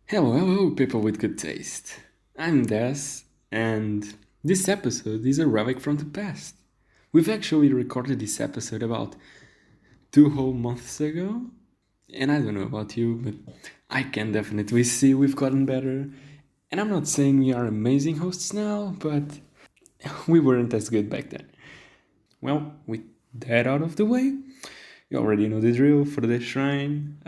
Hello, people with good taste. I'm Des, and this episode is a relic from the past. We've actually recorded this episode about 2 whole months ago, and I don't know about you, but I can definitely see we've gotten better. And I'm not saying we are amazing hosts now, but we weren't as good back then. Well, with that out of the way, you already know the drill. Furude Shrine.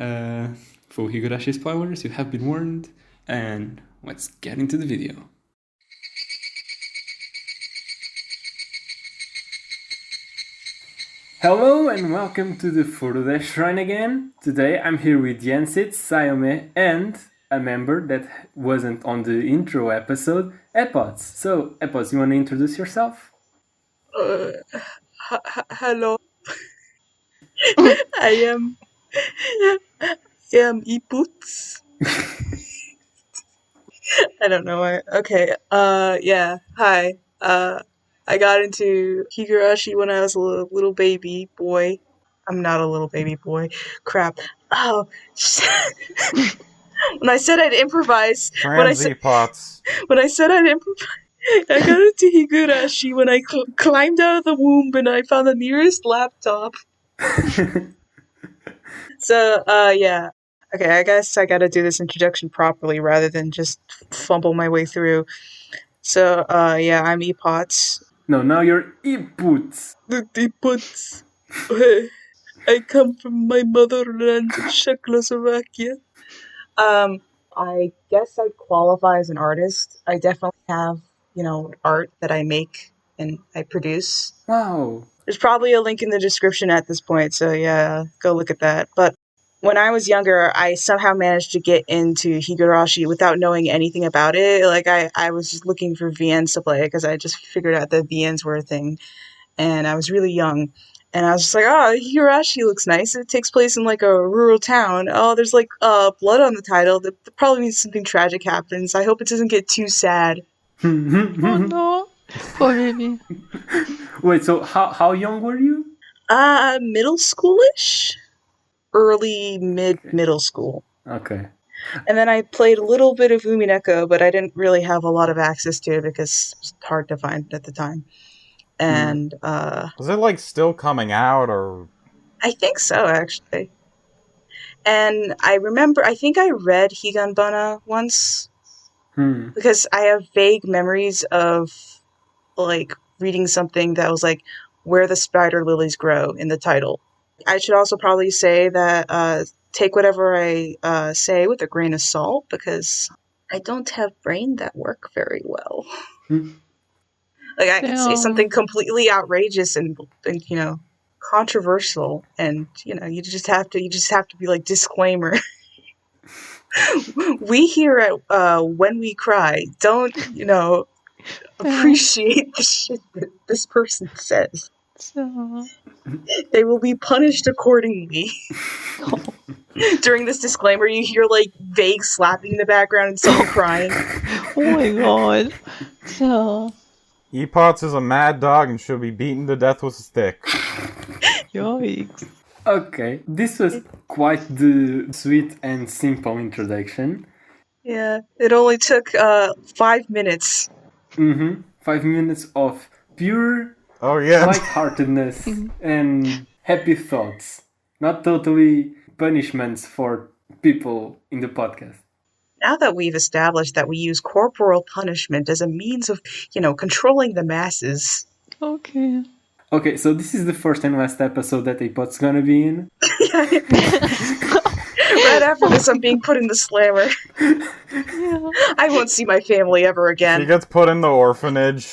For Higurashi spoilers, you have been warned. And let's get into the video. Hello and welcome to the Furude Shrine again. Today I'm here with Jensit, Sayome, and a member that wasn't on the intro episode, Epots. So, Epots, you want to introduce yourself? Hello. I am Epots. I don't know why. Okay. Yeah. Hi. I got into Higurashi when I was a little baby boy. I'm not a little baby boy. Crap. Oh. When I said I'd improvise. When I said I'd improvise. I got into Higurashi when I climbed out of the womb and I found the nearest laptop. So, yeah. Okay, I guess I gotta do this introduction properly rather than just fumble my way through. So, yeah, I'm Epots. No, now you're Epots. Epots. I come from my motherland, Czechoslovakia. I guess I'd qualify as an artist. I definitely have, art that I make and I produce. Wow. There's probably a link in the description at this point, so yeah, go look at that. But when I was younger, I somehow managed to get into Higurashi without knowing anything about it. Like, I was just looking for VNs to play because I just figured out that VNs were a thing. And I was really young. And I was just like, oh, Higurashi looks nice. It takes place in, like, a rural town. Oh, there's, like, blood on the title. That probably means something tragic happens. I hope it doesn't get too sad. Oh no, poor baby. Wait, so how young were you? Middle schoolish? Early middle school. Okay. And then I played a little bit of Umineko, but I didn't really have a lot of access to it because it was hard to find at the time. And is it like still coming out, or? I think so, actually. And I think I read Higanbana once because I have vague memories of like reading something that was like where the spider lilies grow in the title. I should also probably say that take whatever I say with a grain of salt because I don't have brain that work very well. Like I can say something completely outrageous and controversial, and you just have to be like, disclaimer. We here at When We Cry don't appreciate the shit that this person says. So they will be punished accordingly. During this disclaimer, you hear like vague slapping in the background and someone crying. Oh my god. So Epots is a mad dog and should be beaten to death with a stick. yikes. Okay, this was quite the sweet and simple introduction. Yeah, it only took 5 minutes. 5 minutes of pure lightheartedness and happy thoughts. Not totally punishments for people in the podcast. Now that we've established that we use corporal punishment as a means of, controlling the masses. Okay. Okay, so this is the first and last episode that Epot's gonna be in. Right after this, I'm being put in the slammer. Yeah. I won't see my family ever again. She gets put in the orphanage.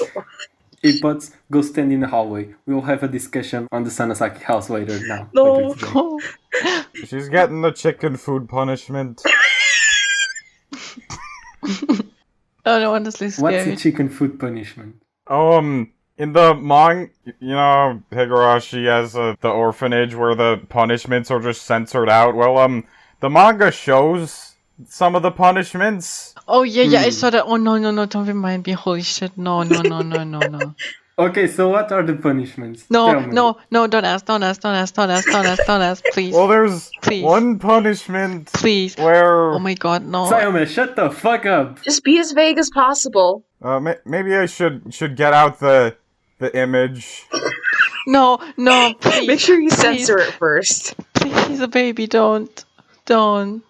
Epots, go stand in the hallway. We'll have a discussion on the Sanasaki house later now. No. Later She's getting the chicken food punishment. Oh no, honestly scary. What's the chicken food punishment? In the Higurashi has the orphanage where the punishments are just censored out. Well, the manga shows some of the punishments. Oh yeah, I saw that. Oh no, don't remind me. Holy shit, no. Okay, so what are the punishments? No, Tell me. no, don't ask, please. Well, there's Please. one punishment Please. where Oh my god, no. Sayome, shut the fuck up. Just be as vague as possible. maybe I should get out the image. No, please. Make sure you please, censor it first. Please, he's a baby, don't. Boon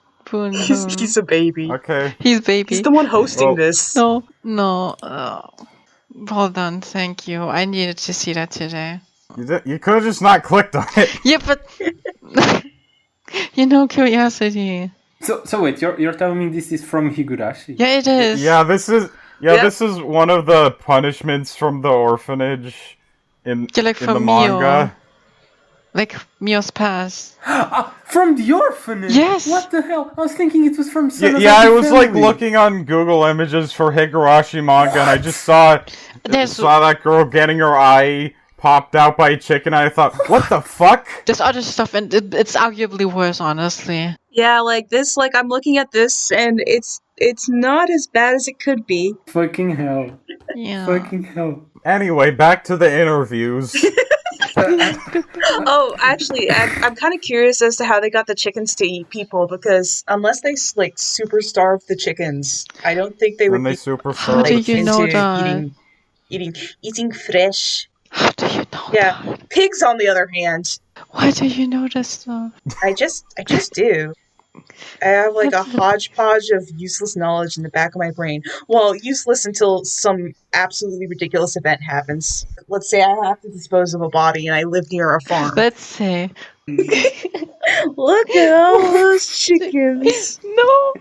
He's a baby. Okay. He's baby. He's the one hosting Well- this. No. Well done, thank you. I needed to see that today. You could have just not clicked on it. Yeah, but curiosity. So wait, you're telling me this is from Higurashi? Yeah, it is. Yeah, this is one of the punishments from the orphanage in Yeah, like in the from manga. Like Mio's past. From the orphanage? Yes! What the hell? I was thinking it was from Son of Yeah, I the was like Family. looking on Google Images for Higurashi manga, and I just saw that girl getting her eye popped out by a chicken. And I thought, what the fuck? There's other stuff, and it's arguably worse, honestly. Yeah, like this, like I'm looking at this and it's not as bad as it could be. Fucking hell. Yeah. Fucking hell. Anyway, back to the interviews. Oh, actually, I'm kind of curious as to how they got the chickens to eat people, because unless they like super starve the chickens, I don't think they would When they be super How starve do like, you know into that? eating fresh. How do you know Yeah, that? pigs on the other hand, Why do you know this stuff? I just do. I have like a hodgepodge of useless knowledge in the back of my brain. Well, useless until some absolutely ridiculous event happens. Let's say I have to dispose of a body and I live near a farm. Let's say. Look at all those chickens. No!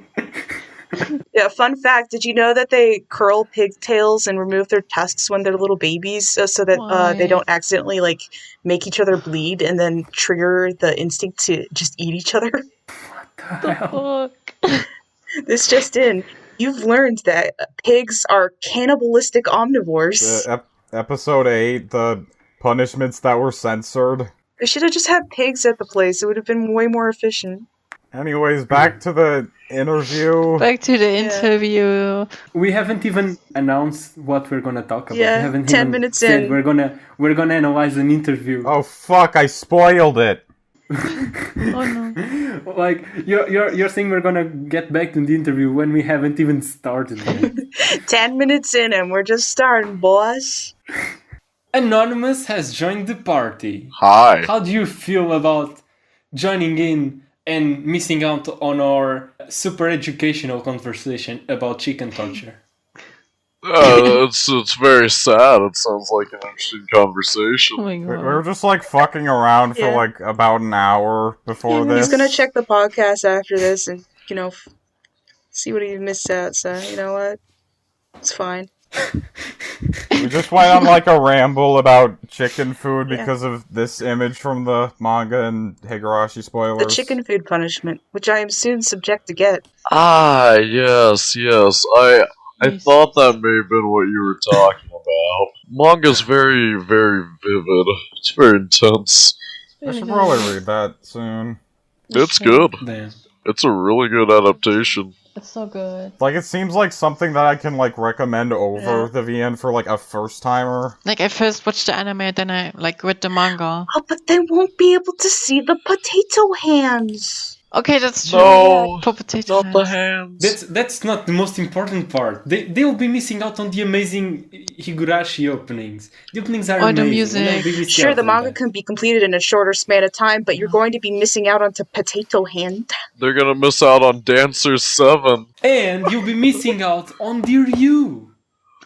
Yeah, fun fact, did you know that they curl pigtails and remove their tusks when they're little babies so that they Why? don't accidentally like make each other bleed and then trigger the instinct to just eat each other? The fuck? This just in. You've learned that pigs are cannibalistic omnivores. Episode 8, the punishments that were censored. They should have just had pigs at the place. It would have been way more efficient. Anyways, back to the interview. Back to the interview. We haven't even announced what we're gonna talk about. Yeah, we haven't 10 even minutes said in. we're gonna analyze an interview. Oh fuck, I spoiled it. Oh no. Like you're saying we're gonna get back to the interview when we haven't even started yet. 10 minutes in and we're just starting, boys. Anonymous has joined the party. Hi. How do you feel about joining in and missing out on our super educational conversation about chicken torture? It's very sad. It sounds like an interesting conversation. Oh my We god. were just like fucking around for Yeah. like about an hour before Yeah, this. He's gonna check the podcast after this and, see what he missed out, so you know what? It's fine. We just went on like a ramble about chicken food Yeah. because of this image from the manga and Higurashi spoilers. The chicken food punishment, which I am soon subject to get. Ah, yes. I Yes. thought that may have been what you were talking about. Manga's very, very vivid. It's very intense. I should probably read that soon. It's good. Damn. It's a really good adaptation. It's so good. Like it seems like something that I can like recommend over Yeah. the VN for like a first timer. Like, I first watched the anime, then I, read the manga. Oh, but they won't be able to see the potato hands. Okay, that's true. No, Poor potato not the hands. hands. That's not the most important part. They'll be missing out on the amazing Higurashi openings. The openings are Or the amazing. and music. they'll be missing Sure, out the on manga that. can be completed in a shorter span of time, but you're going to be missing out onto potato hand. They're gonna miss out on Dancers 7. And you'll be missing out on Dear You.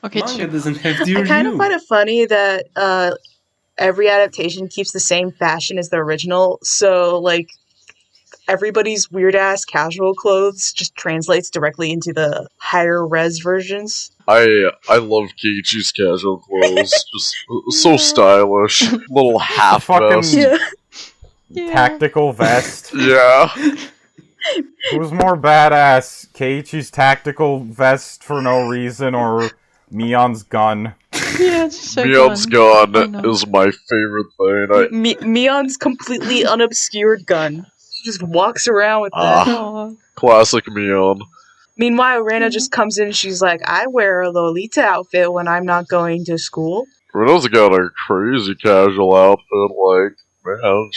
Okay, Manga true. doesn't have Dear I kind of You. find it funny that every adaptation keeps the same fashion as the original, so like everybody's weird ass casual clothes just translates directly into the higher res versions. I love Keiichi's casual clothes. Just so stylish. Little half Fucking- vest. Yeah. Yeah. Tactical vest. Yeah. Who's more badass? Keiichi's tactical vest for no reason or Mion's gun? Yeah, it's just so Mion's fun. gun I know. is my favorite thing. Mion's completely unobscured gun. She just walks around with that. Aw. Classic Mion. Meanwhile, Reina just comes in and she's like, I wear a Lolita outfit when I'm not going to school. Rena's got a crazy casual outfit, like, man,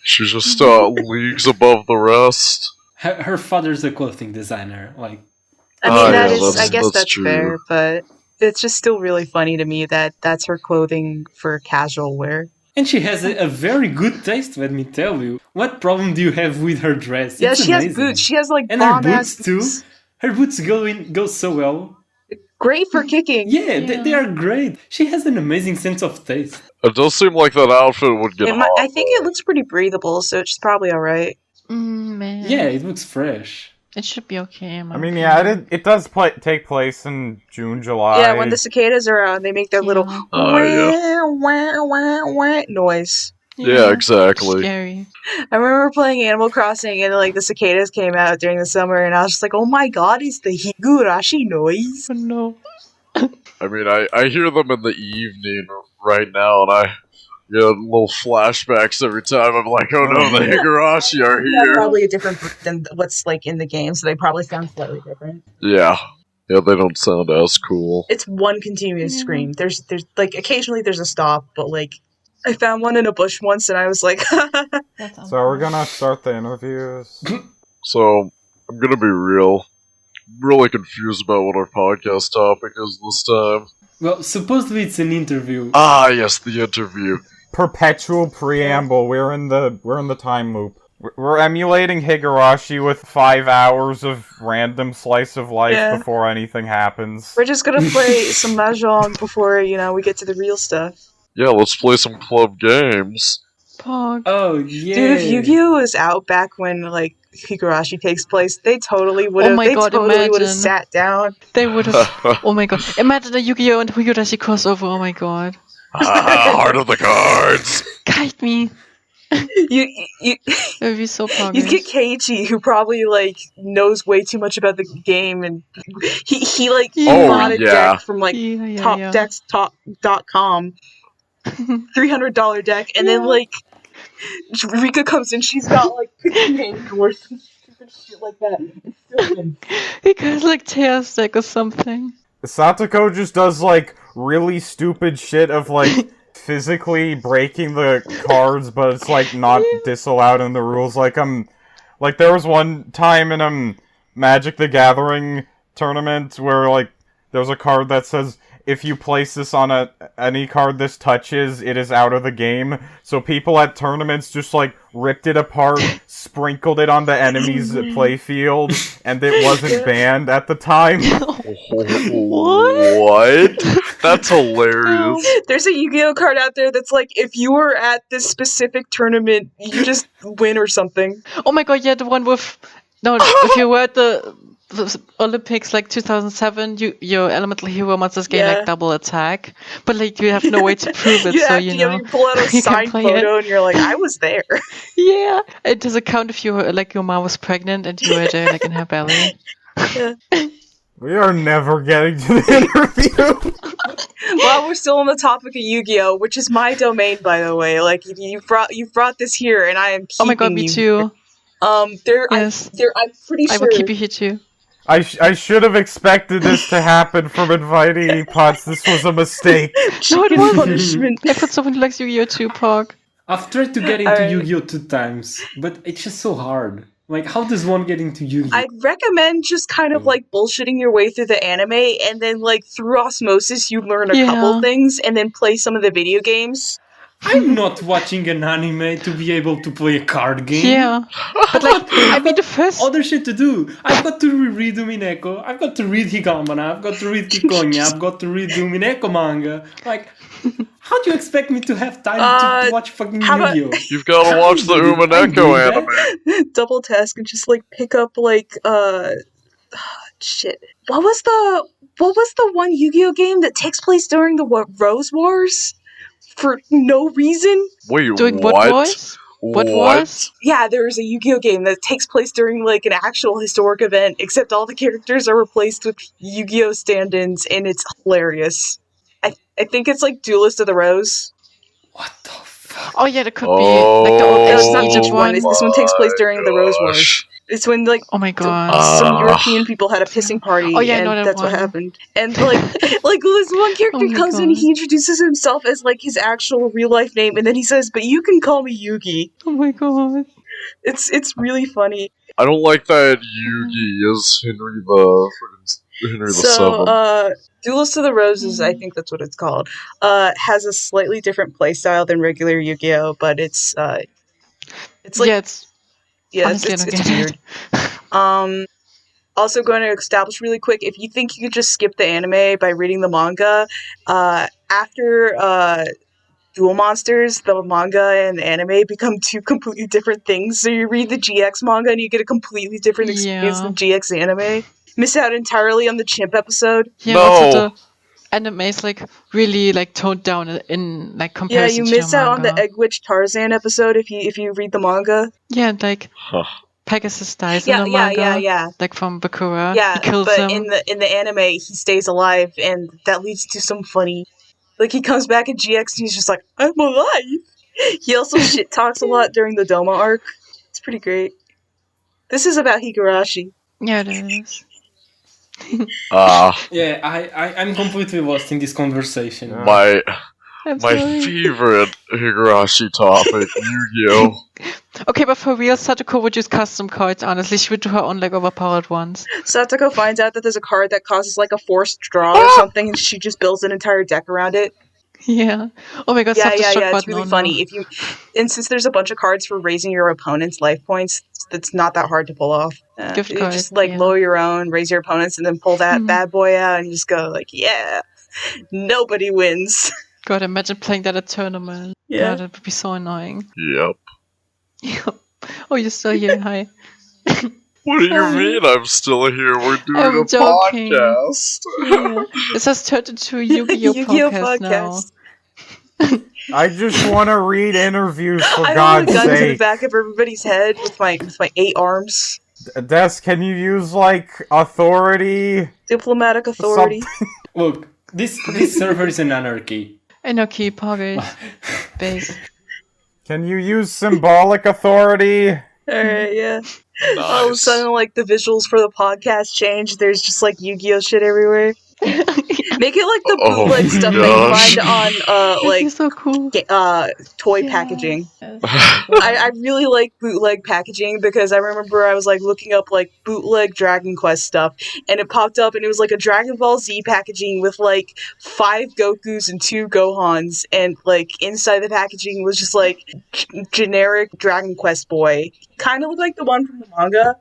she's just leagues above the rest. Her father's a clothing designer, like. I mean, I guess that's true. fair, but it's just still really funny to me that that's her clothing for casual wear. And she has a very good taste, let me tell you. What problem do you have with her dress? Yeah, it's she amazing. has boots. She has like and her bomb-ass boots too. Her boots go so well. Great for kicking. Yeah, they are great. She has an amazing sense of taste. It does seem like that outfit would get hot. I think it looks pretty breathable, so she's probably alright. Man. Yeah, it looks fresh. It should be okay. I mean, yeah, it does take place in June, July. Yeah, when the cicadas are on, they make their little wah noise. Yeah, exactly. Scary. I remember playing Animal Crossing and like the cicadas came out during the summer, and I was just like, "Oh my god, it's the Higurashi noise!" Oh no. I mean, I hear them in the evening right now, and I get little flashbacks every time. I'm like, oh no, the Higurashi are That's here. probably different than what's like in the game, so they probably sound slightly different. Yeah, they don't sound as cool. It's one continuous scream. There's like occasionally there's a stop, but like I found one in a bush once, and I was like, So we're gonna start the interviews. So I'm gonna be really confused about what our podcast topic is this time. Well, supposedly it's an interview. Ah, yes, the interview. Perpetual preamble. We're in the time loop. We're emulating Higurashi with 5 hours of random slice of life before anything happens. we're just gonna play some mahjong before we get to the real stuff. Yeah, let's play some club games. Pog. Oh, yeah. Dude, if Yu-Gi-Oh was out back when like Higurashi takes place, they totally would have. Oh my god, imagine. Sat down. They would have. Oh my god. Imagine a Yu-Gi-Oh! And Higurashi crossover. Oh my god. Heart of the cards. Guide me. You It would be so poggers. you get Keiichi, who probably like knows way too much about the game, and he like bought a deck from like topdecks.com, $300 deck, and then like Rika comes in, she's got like 15 drawers, some stupid shit like that. And still wins. He got like Chaos deck or something. Satoko just does like really stupid shit of like physically breaking the cards, but it's like not disallowed in the rules. Like there was one time in Magic the Gathering tournament where like there's a card that says if you place this on any card this touches, it is out of the game. So people at tournaments just like ripped it apart, sprinkled it on the enemy's playfield, and it wasn't banned at the time. What? That's hilarious. There's a Yu-Gi-Oh card out there that's like, if you were at this specific tournament, you just win or something. Oh my god, yeah, the one with... No, if you were at the Olympics like 2007, your elemental hero monsters gain like double attack, but like you have no way to prove it, so you know. You pull out a you signed can play photo it. and you're like, I was there. Yeah, it doesn't count if you were, like your mom was pregnant and you were there like in her belly. Yeah. We are never getting to the interview. While we're still on the topic of Yu-Gi-Oh, which is my domain, by the way, like you brought this here, and I am keeping Oh my god, me you. too. Yes. I'm pretty sure. I will keep you here too. I should have expected this to happen from inviting Epots. This was a mistake. No, it wasn't. Punishment. I put someone who likes Yu-Gi-Oh too, Pog. I've tried to get into Yu-Gi-Oh 2 times, but it's just so hard. Like, how does one get into Yu-Gi-Oh? I'd recommend just kind of like bullshitting your way through the anime, and then like through osmosis you learn a couple things, and then play some of the video games. I'm not watching an anime to be able to play a card game. Yeah. But like, I mean the first... Other shit to do. I've got to reread Umineko. I've got to read Higanbana. I've got to read Kikonya. I've got to read the Umineko manga. Like, how do you expect me to have time to watch fucking Yu-Gi-Oh? You've got to watch the Umineko anime. Double task and just like pick up like shit. What was the one Yu-Gi-Oh game that takes place during the Rose Wars? For no reason? Wait, Doing what? what voice? What was? Yeah, there's a Yu-Gi-Oh game that takes place during like an actual historic event, except all the characters are replaced with Yu-Gi-Oh stand-ins, and it's hilarious. I think it's like Duelist of the Rose. What the fuck? Oh yeah, that could be like the old It's not Egypt each one. This one takes place during the Rose Wars. It's when like Oh my god. some European people had a pissing party, Oh, yeah, I and know that that's what one. happened. And like this one character Oh my comes in, God. he introduces himself as like his actual real life name, and then he says, "But you can call me Yugi." Oh my god. It's really funny. I don't like that Yugi is Henry the So, Seventh. Duelist of the Roses, I think that's what it's called, has a slightly different playstyle than regular Yu-Gi-Oh, but it's like Honestly, I don't it's get weird. it. Also going to establish really quick, if you think you could just skip the anime by reading the manga, after Duel Monsters, the manga and the anime become two completely different things. So you read the GX manga and you get a completely different experience than GX anime. Miss out entirely on the chimp episode. Yeah, No. also the anime is like really like toned down in like Yeah, comparison you to miss the out on the manga. Egg Witch Tarzan episode if you read the manga. Yeah, and like Huh. Pegasus dies in Yeah, the yeah, manga. yeah, yeah. Like from Bakura. Yeah, He kills but him. in the anime, he stays alive, and that leads to some funny. Like he comes back in GX, and he's just like, "I'm alive." He also shit talks a lot during the Doma arc. It's pretty great. This is about Higurashi. Yeah, it is. Yeah, I'm completely lost in this conversation. My I'm my sorry. favorite Higurashi topic, Yu-Gi-Oh! Okay, but for real, Satoko would use custom cards, honestly. She would do her own like overpowered ones. Satoko finds out that there's a card that causes like a forced draw or something, and she just builds an entire deck around it. Yeah. Oh my god, Yeah, self-destruct it's button, really oh funny. no. And since there's a bunch of cards for raising your opponent's life points, that's not that hard to pull off. Gift You card, just like yeah. lower your own, raise your opponent's, and then pull that bad boy out, and just go like, yeah, nobody wins. God, imagine playing that at tournament. Yeah. God, that would be so annoying. Yep. Oh, you're still here, hi. What do you mean I'm still here? We're doing I'm a joking. podcast. Yeah. This has turned into a Yu-Gi-Oh! Yu-Gi-Oh! podcast podcast. I just want to read interviews for I God's hold a gun to the sake. back of everybody's head with my 8 arms. Des, can you use like authority? Diplomatic authority. Look, this server is an anarchy. Anarchy, Poggers, base. Can you use symbolic authority? Alright, yeah. All of a sudden, like, the visuals for the podcast change. There's just, like, Yu-Gi-Oh! Shit everywhere. Make it like the bootleg stuff gosh. that you find on, like, It's so cool. toy packaging. I really like bootleg packaging because I remember I was, like, looking up, like, bootleg Dragon Quest stuff, and it popped up, and it was, like, a Dragon Ball Z packaging with, like, 5 Gokus and 2 Gohans, and, like, inside the packaging was just, like, generic Dragon Quest boy. Kind of looked like the one from the manga,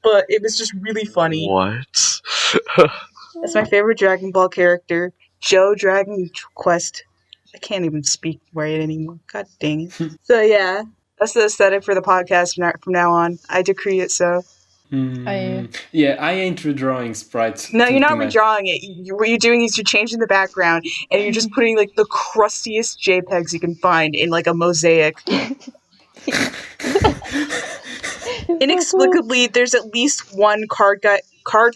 but it was just really funny. What? That's my favorite Dragon Ball character, Joe Dragon Quest. I can't even speak right anymore. God dang it. So yeah, that's the aesthetic for the podcast from now on. I decree it so. Yeah, I ain't redrawing sprites. No, you're not redrawing it. What you're doing is you're changing the background, and you're just putting like the crustiest JPEGs you can find in like a mosaic. Inexplicably, there's at least one card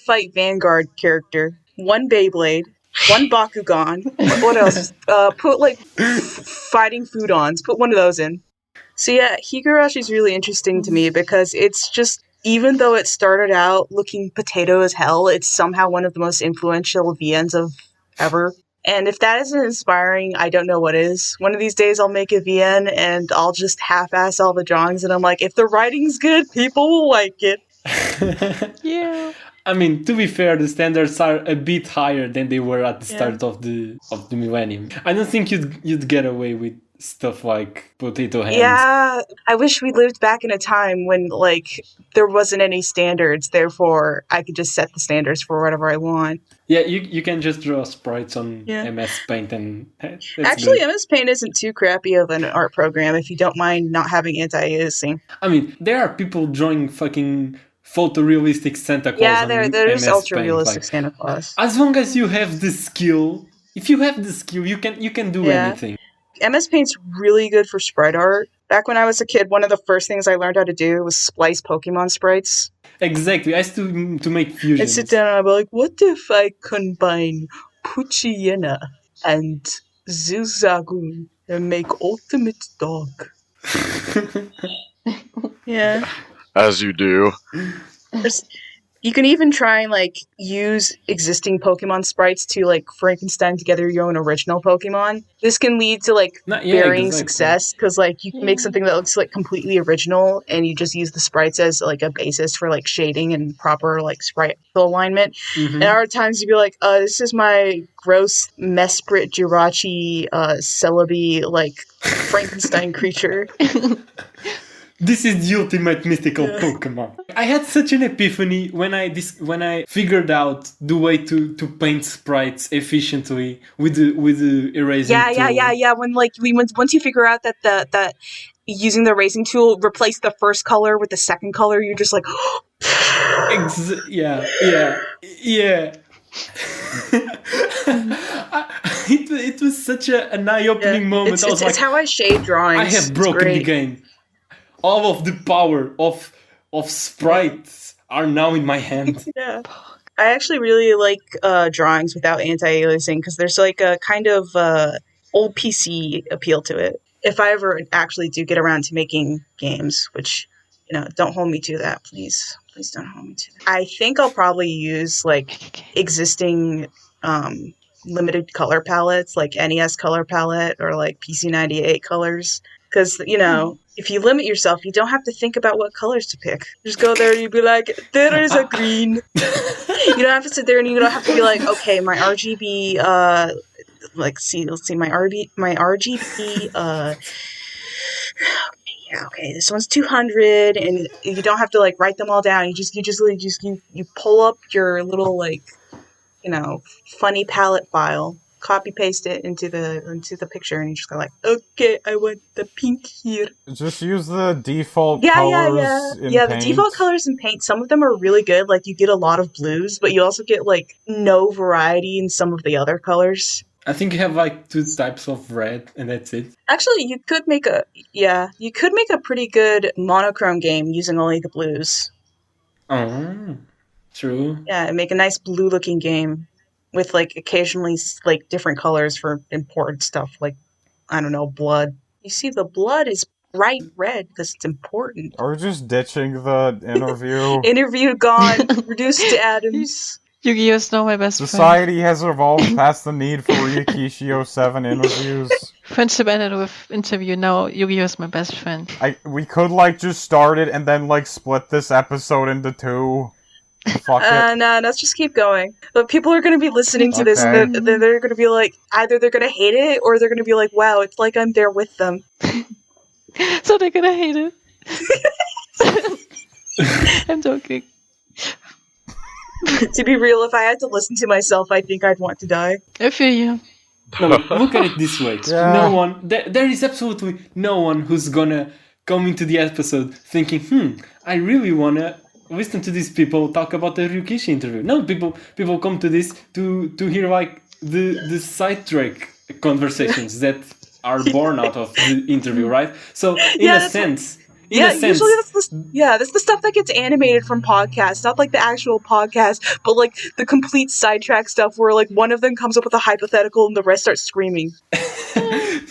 fight Vanguard character, one Beyblade, one Bakugan. What else? Put like fighting Foodons. Put one of those in. So yeah, Higurashi's really interesting to me because it's just, even though it started out looking potato as hell, it's somehow one of the most influential VNs of ever. And if that isn't inspiring, I don't know what is. One of these days I'll make a VN and I'll just half-ass all the drawings, and I'm like, if the writing's good, people will like it. Yeah. I mean, to be fair, the standards are a bit higher than they were at the start of the millennium. I don't think you'd get away with stuff like potato hands. Yeah, I wish we lived back in a time when, like, there wasn't any standards, therefore I could just set the standards for whatever I want. Yeah, you can just draw sprites on MS Paint and... Actually, MS Paint isn't too crappy of an art program if you don't mind not having anti-aliasing. I mean, there are people drawing fucking photorealistic Santa Claus on there's MS ultra-realistic Paint. Santa Claus. As long as you have the skill, if you have the skill, you can do anything. MS Paint's really good for sprite art. Back when I was a kid, one of the first things I learned how to do was splice Pokemon sprites. Exactly, I used to make fusions. I'd sit down and I'd be like, what if I combine Poochyena and Zilzagoon and make Ultimate Dog? Yeah. As you do. You can even try and like use existing Pokemon sprites to like Frankenstein together your own original Pokemon. This can lead to like varying success because like you can make something that looks like completely original and you just use the sprites as like a basis for like shading and proper like sprite alignment. And other times you'd be like, this is my gross Mesprit Jirachi Celebi like Frankenstein creature. This is the ultimate mystical Pokemon. I had such an epiphany when I figured out the way to paint sprites efficiently with the erasing tool. Yeah. Once you figure out that using the erasing tool replace the first color with the second color, you're just like, yeah. It was such an eye-opening moment. It's how I shade drawings. I have broken the game. All of the power of sprites are now in my hand. Yeah. I actually really like drawings without anti-aliasing because there's like a kind of old PC appeal to it. If I ever actually do get around to making games, which, don't hold me to that, please. Please don't hold me to that. I think I'll probably use like existing limited color palettes, like NES color palette or like PC98 colors. Because, if you limit yourself, you don't have to think about what colors to pick. Just go there and you be like, there is a green. You don't have to sit there and you don't have to be like, okay, my RGB, let's see, my RGB, okay, this one's 200, and you don't have to like write them all down. You pull up your little like, funny palette file, copy paste it into the picture, and you just go like, okay, I want the pink here. Just use the default colors in Paint. The default colors in Paint, some of them are really good. Like you get a lot of blues, but you also get like no variety in some of the other colors. I think you have like 2 types of red, and that's it. Actually, you could make a pretty good monochrome game using only the blues. Oh, true. Yeah, and make a nice blue-looking game with like occasionally like different colors for important stuff, like I don't know, blood. You see, the blood is bright red because it's important. Or just ditching the interview. Interview gone, reduced to atoms. Yu-Gi-Oh! Is now my best Society has evolved past the need for Ryukishio 7 interviews. Friendship ended with interview. Now Yu-Gi-Oh! Is my best friend. We could like just start it and then like split this episode into 2. Fuck it. No, let's just keep going. But people are going to be listening to this, and they're going to be like, either they're going to hate it, or they're going to be like, wow, it's like I'm there with them. So they're going to hate it. I'm joking. To be real, if I had to listen to myself, I think I'd want to die. I feel you. No, look at it this way. Yeah. No one, there is absolutely no one who's gonna come into the episode thinking, I really wanna listen to these people talk about the Ryukishi interview. No, people come to this to hear like the sidetrack conversations that are born out of the interview, right? So in a sense, usually that's the stuff that gets animated from podcasts, not like the actual podcast, but like the complete sidetrack stuff where like one of them comes up with a hypothetical and the rest starts screaming.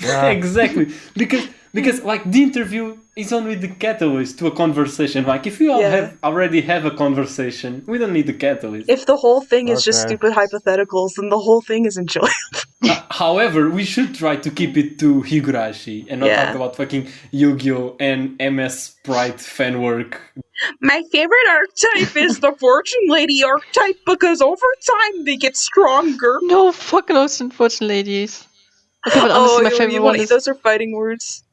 Exactly, because like the interview is only the catalyst to a conversation. Like if you already have a conversation, we don't need the catalyst. If the whole thing is just stupid hypotheticals, then the whole thing is enjoyable. However, we should try to keep it to Higurashi and not talk about fucking Yu-Gi-Oh! And MS Sprite fan work. My favorite archetype is the Fortune Lady archetype because over time they get stronger. No, fuck those Fortune Ladies. Okay, but honestly, my favorite one is... Those are fighting words.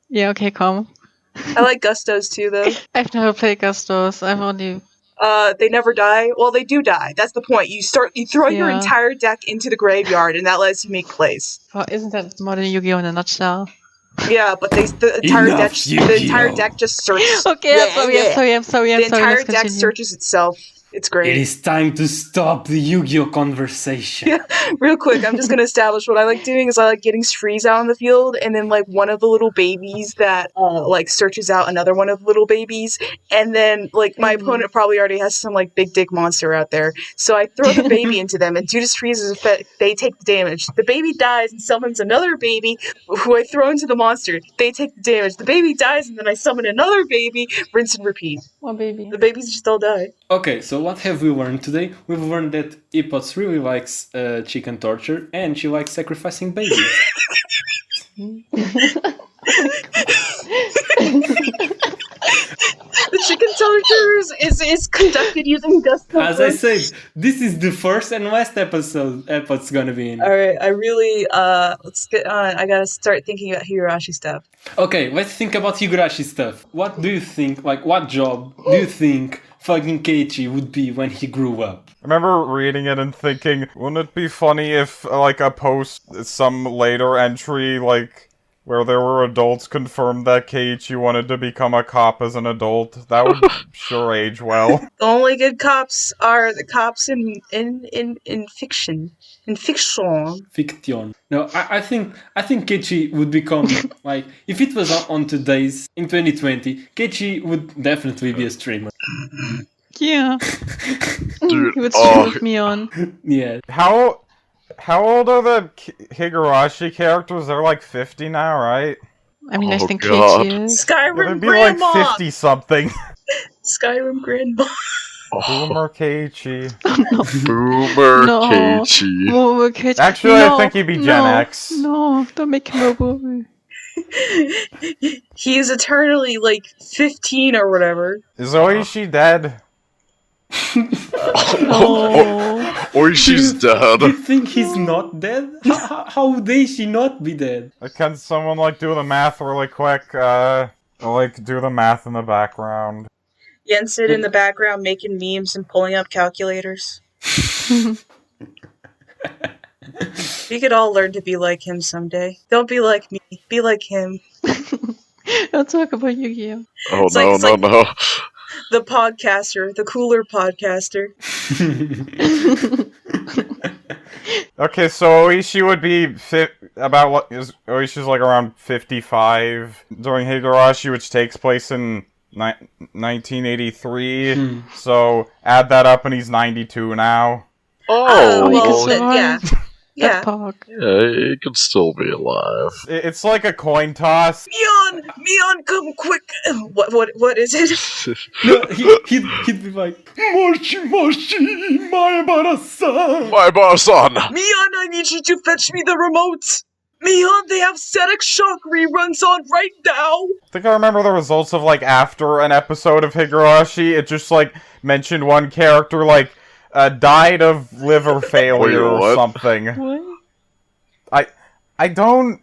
Yeah, okay, calm. I like Gustos too, though. I've never played Gustos. I've only... They never die. Well, they do die. That's the point. You throw your entire deck into the graveyard, and that lets you make plays. Well, isn't that modern Yu-Gi-Oh! In a nutshell? Yeah, but the entire deck just searches. Okay, I'm sorry. The entire deck searches itself It's great. It is time to stop the Yu-Gi-Oh conversation. Yeah, real quick, I'm just gonna establish what I like doing is I like getting Sprees out in the field, and then like one of the little babies that like searches out another one of the little babies, and then like my opponent probably already has some like big dick monster out there, so I throw the baby into them, and due to Sprees' effect, they take the damage. The baby dies and summons another baby, who I throw into the monster. They take the damage. The baby dies, and then I summon another baby. Rinse and repeat. One baby. The babies just all die. Okay, so what have we learned today? We've learned that Epots really likes chicken torture, and she likes sacrificing babies. The chicken torture is conducted using dust cover. As I said, this is the first and last episode Epots gonna be in. Alright, I really, let's get on. I gotta start thinking about Higurashi stuff. Okay, let's think about Higurashi stuff. What do you think, like, what job do you think fucking Keiichi would be when he grew up? I remember reading it and thinking, wouldn't it be funny if, like, a post, some later entry, like, where there were adults confirmed that Keiichi wanted to become a cop as an adult? That would sure age well. The only good cops are the cops in fiction. In fiction. Fiction. No, I think Keiichi would become, like, if it was on today's, in 2020, Keiichi would definitely be a streamer. Yeah. Dude, He would stream with me on. Yeah. How old are the Higurashi characters? They're like 50 now, right? I mean, I Oh, think God. Keiichi is. Skyrim They'd be Grandma! like 50-something. Skyrim Grandma. Boomer Keiichi. Boomer No. Keiichi. Boomer Keiichi. Actually, I think he'd be Gen X. No, don't make him a boomer. He is eternally, like, 15 or whatever. Is Oishi dead? No. Or she's dead. Do you think he's not dead? How would she not be dead? Can someone, like, do the math really quick? Like, do the math in the background. Yensid in the background making memes and pulling up calculators. We could all learn to be like him someday. Don't be like me. Be like him. Don't talk about Yu-Gi-Oh. Oh, It's no, like- no, no. The podcaster. The cooler podcaster. Okay, so Oishi would be Oishi's like around 55 during Higurashi, which takes place in 1983. So add that up, and he's 92 now. Oh, he can well, survive. yeah. Yeah. That talk. yeah, he could still be alive. It's like a coin toss. Mion, come quick! What is it? No, he'd be like, Moshi Moshi, my bara-san! My boss-on! Mion, I need you to fetch me the remote! Mion, they have Static Shock reruns on right now! I think I remember the results of, like, after an episode of Higurashi, it just, like, mentioned one character, like, died of liver failure or what? something. What? I don't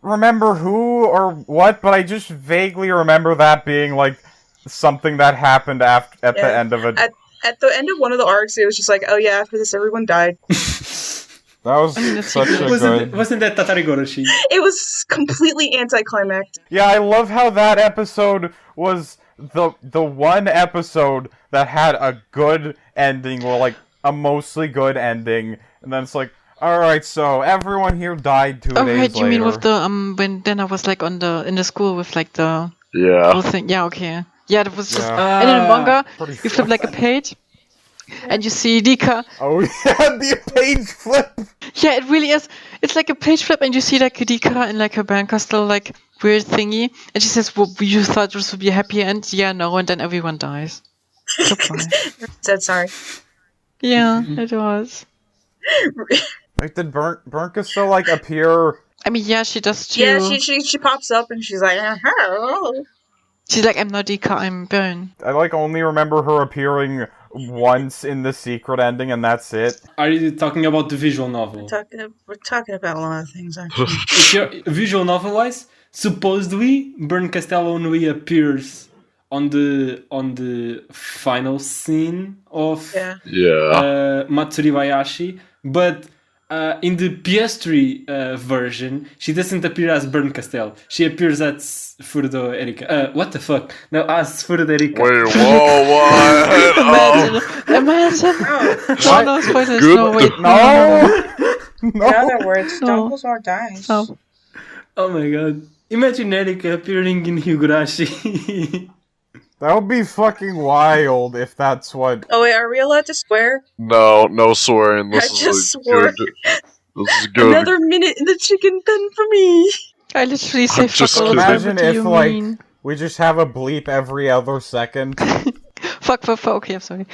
remember who or what, but I just vaguely remember that being, like, something that happened at the Yeah. end of it. At the end of one of the arcs, it was just like, oh yeah, after this everyone died. That was that's such a good... Wasn't that Tatari Goroshi? It was completely anticlimactic. Yeah, I love how that episode was the one episode that had a good ending, or like a mostly good ending, and then it's like, alright, so everyone here died 2 Oh, days right, you later. mean with the, when then I was like in the school with like the Yeah. whole thing. Yeah, okay. Yeah, that was just, Yeah. and in the manga, Pretty you flip like a page, and you see Dika. Oh yeah, the page flip! Yeah, it really is. It's like a page flip, and you see like Dika and like her Bandcastle like weird thingy, and she says, "Well, you thought this would be a happy end? Yeah, no," and then everyone dies. Surprise. Said sorry. Yeah, it was. Like, did Burnka still, like, appear... I mean, yeah, she does too. Yeah, she pops up and she's like, hello. She's like, "I'm not Dika, I'm Burn." I, like, only remember her appearing once in the secret ending, and that's it. Are you talking about the visual novel? We're talking about a lot of things, actually. If you're visual novel-wise, supposedly Burn Castello only appears on the final scene of Yeah. Yeah. Matsuri Bayashi, but in the PS3 version, she doesn't appear as Burn Castell. She appears as Furude Erika. What the fuck? No, as Furude Erika. Wait, whoa, what? Imagine. Oh, No spoilers. Good. No, wait. No! in other words, No. Dumbledore dies. No. Oh my god. Imagine Erika appearing in Higurashi. That would be fucking wild if that's what. Oh wait, are we allowed to swear? No swearing. I This is just a swore. good. This is good. Another minute in the chicken pen for me. I literally say just fuck all the kidding. time. Imagine What do if, you like, mean? we just have a bleep every other second. Fuck. Okay, I'm sorry.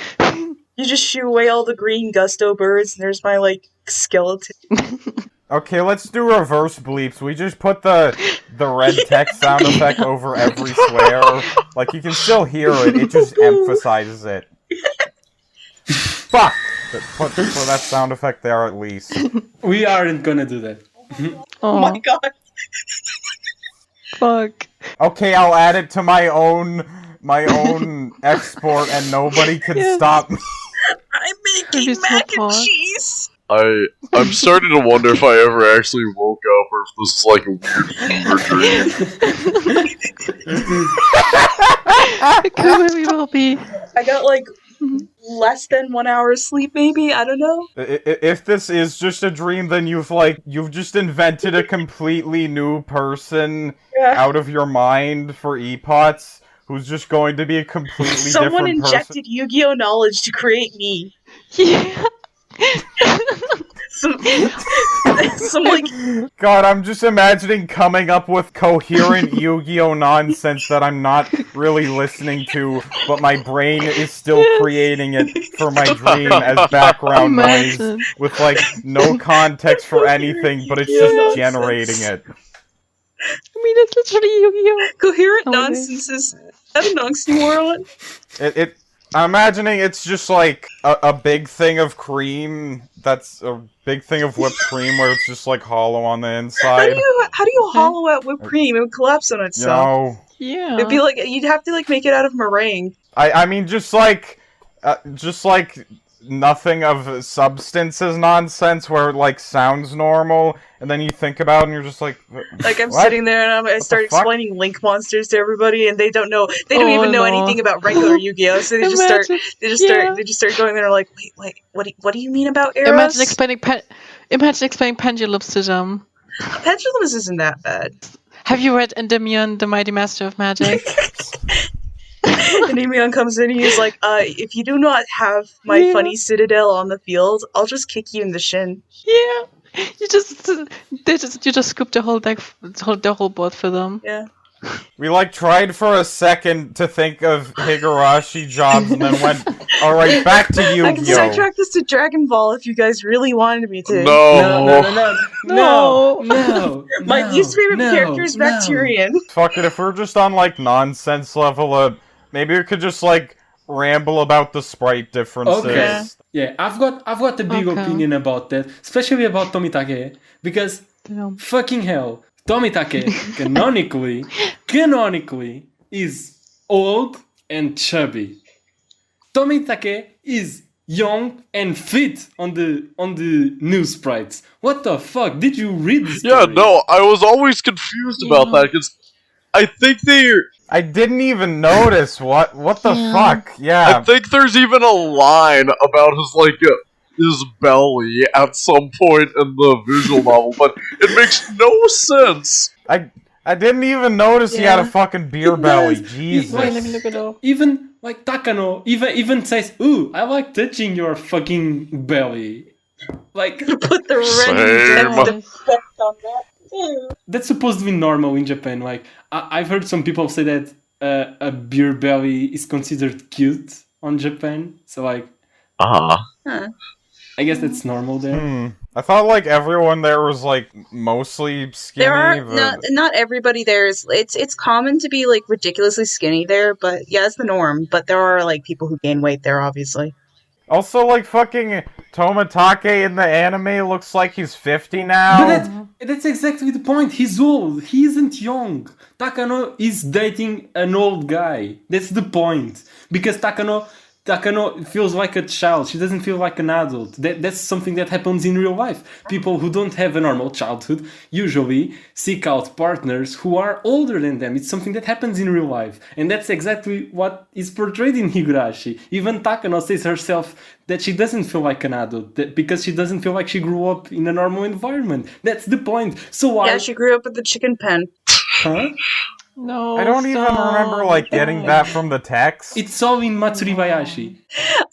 You just shoo away all the green gusto birds, and there's my like skeleton. Okay, let's do reverse bleeps. We just put the red text sound effect over every swear. Like, you can still hear it, it just emphasizes it. Fuck! Put that sound effect there at least. We aren't gonna do that. Oh my god. Fuck. Okay, I'll add it to my own export and nobody can stop me. I'm Maybe making it's mac and not cheese. I'm starting to wonder if I ever actually woke up or if this is like a weird fever dream. It could very well be. I got like less than 1 hour sleep, maybe. I don't know. If this is just a dream, then you've just invented a completely new person Yeah. out of your mind for Epots, who's just going to be a completely Someone different injected Yu-Gi-Oh knowledge to create me. Yeah. Some like person. God, I'm just imagining coming up with coherent Yu-Gi-Oh nonsense that I'm not really listening to, but my brain is still creating it for my dream as background noise Imagine. with like no context for anything, but it's just generating it. I mean, it's literally Yu-Gi-Oh! coherent Nowadays. nonsense is that an oxymoron? I'm imagining it's just like a big thing of cream. That's a big thing of whipped cream where it's just like hollow on the How inside. do you hollow out whipped cream? It would collapse on You itself. know, Yeah. It'd be like you'd have to like make it out of meringue. I mean just like nothing of substance is nonsense where it like sounds normal and then you think about it and you're just like Like I'm what? sitting there and I start fuck? explaining link monsters to everybody, and they don't even know no. anything about regular Yu-Gi-Oh. So they just start going there like, wait, what do you mean about arrows? Imagine explaining pendulums to them. Pendulums isn't that bad. Have you read Endymion, the Mighty Master of Magic? And Emion comes in and he's like, if you do not have my funny citadel on the field, I'll just kick you in the shin. Yeah. You just scoop the whole deck, the whole board for them. Yeah. We like tried for a second to think of Higurashi jobs and then went, alright, back to I can Yu-Gi-Oh! sidetrack this to Dragon Ball if you guys really wanted me to. No. My least favorite character is Bacterian. Fuck it, if we're just on like nonsense level, maybe we could just like ramble about the sprite differences. Okay. Yeah, I've got a big opinion about that, especially about Tomitake, because fucking hell, Tomitake canonically is old and chubby. Tomitake is young and fit on the new sprites. What the fuck? Did you read this? Yeah, no, I was always confused about that because I think I didn't even notice what the fuck. Yeah. I think there's even a line about his belly at some point in the visual novel, but it makes no sense. I didn't even notice he had a fucking beer belly. does. Jesus. Wait, let me look it up. Even like Takano even says, "Ooh, I like touching your fucking belly." Like Put the Same. random effect on that. Ew. that's supposed to be normal in Japan. Like I've heard some people say that a beer belly is considered cute on Japan. So like, Uh-huh. I guess that's normal there. I thought like everyone there was like mostly skinny. There are but... not everybody there is. It's common to be like ridiculously skinny there, but yeah, it's the norm. But there are like people who gain weight there, obviously. Also, like fucking Tomitake in the anime looks like he's 50 now. But that's exactly the point. He's old. He isn't young. Takano is dating an old guy. That's the point. Because Takano Takano feels like a child. She doesn't feel like an adult. That's something that happens in real life. People who don't have a normal childhood usually seek out partners who are older than them. It's something that happens in real life. And that's exactly what is portrayed in Higurashi. Even Takano says herself that she doesn't feel like an adult because she doesn't feel like she grew up in a normal environment. That's the point. So why? Yeah, she grew up at the chicken pen. Huh? No, I don't even remember like getting that from the text. It's all in Matsuribayashi.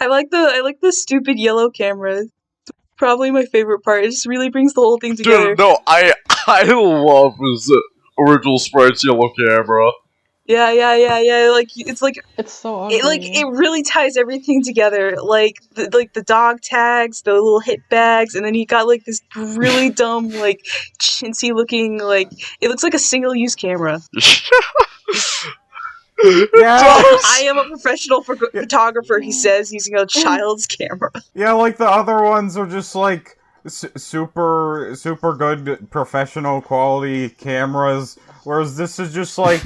I like the stupid yellow camera. It's probably my favorite part. It just really brings the whole thing together. Dude, no, I love his original sprite's yellow camera. Yeah. Like it's so ugly. It really ties everything together. Like the dog tags, the little hit bags, and then he got like this really dumb like chintzy looking like it looks like a single use camera. Yeah. I am a professional photographer, he says, using a child's camera. Yeah, like the other ones are just like super good professional quality cameras, whereas this is just like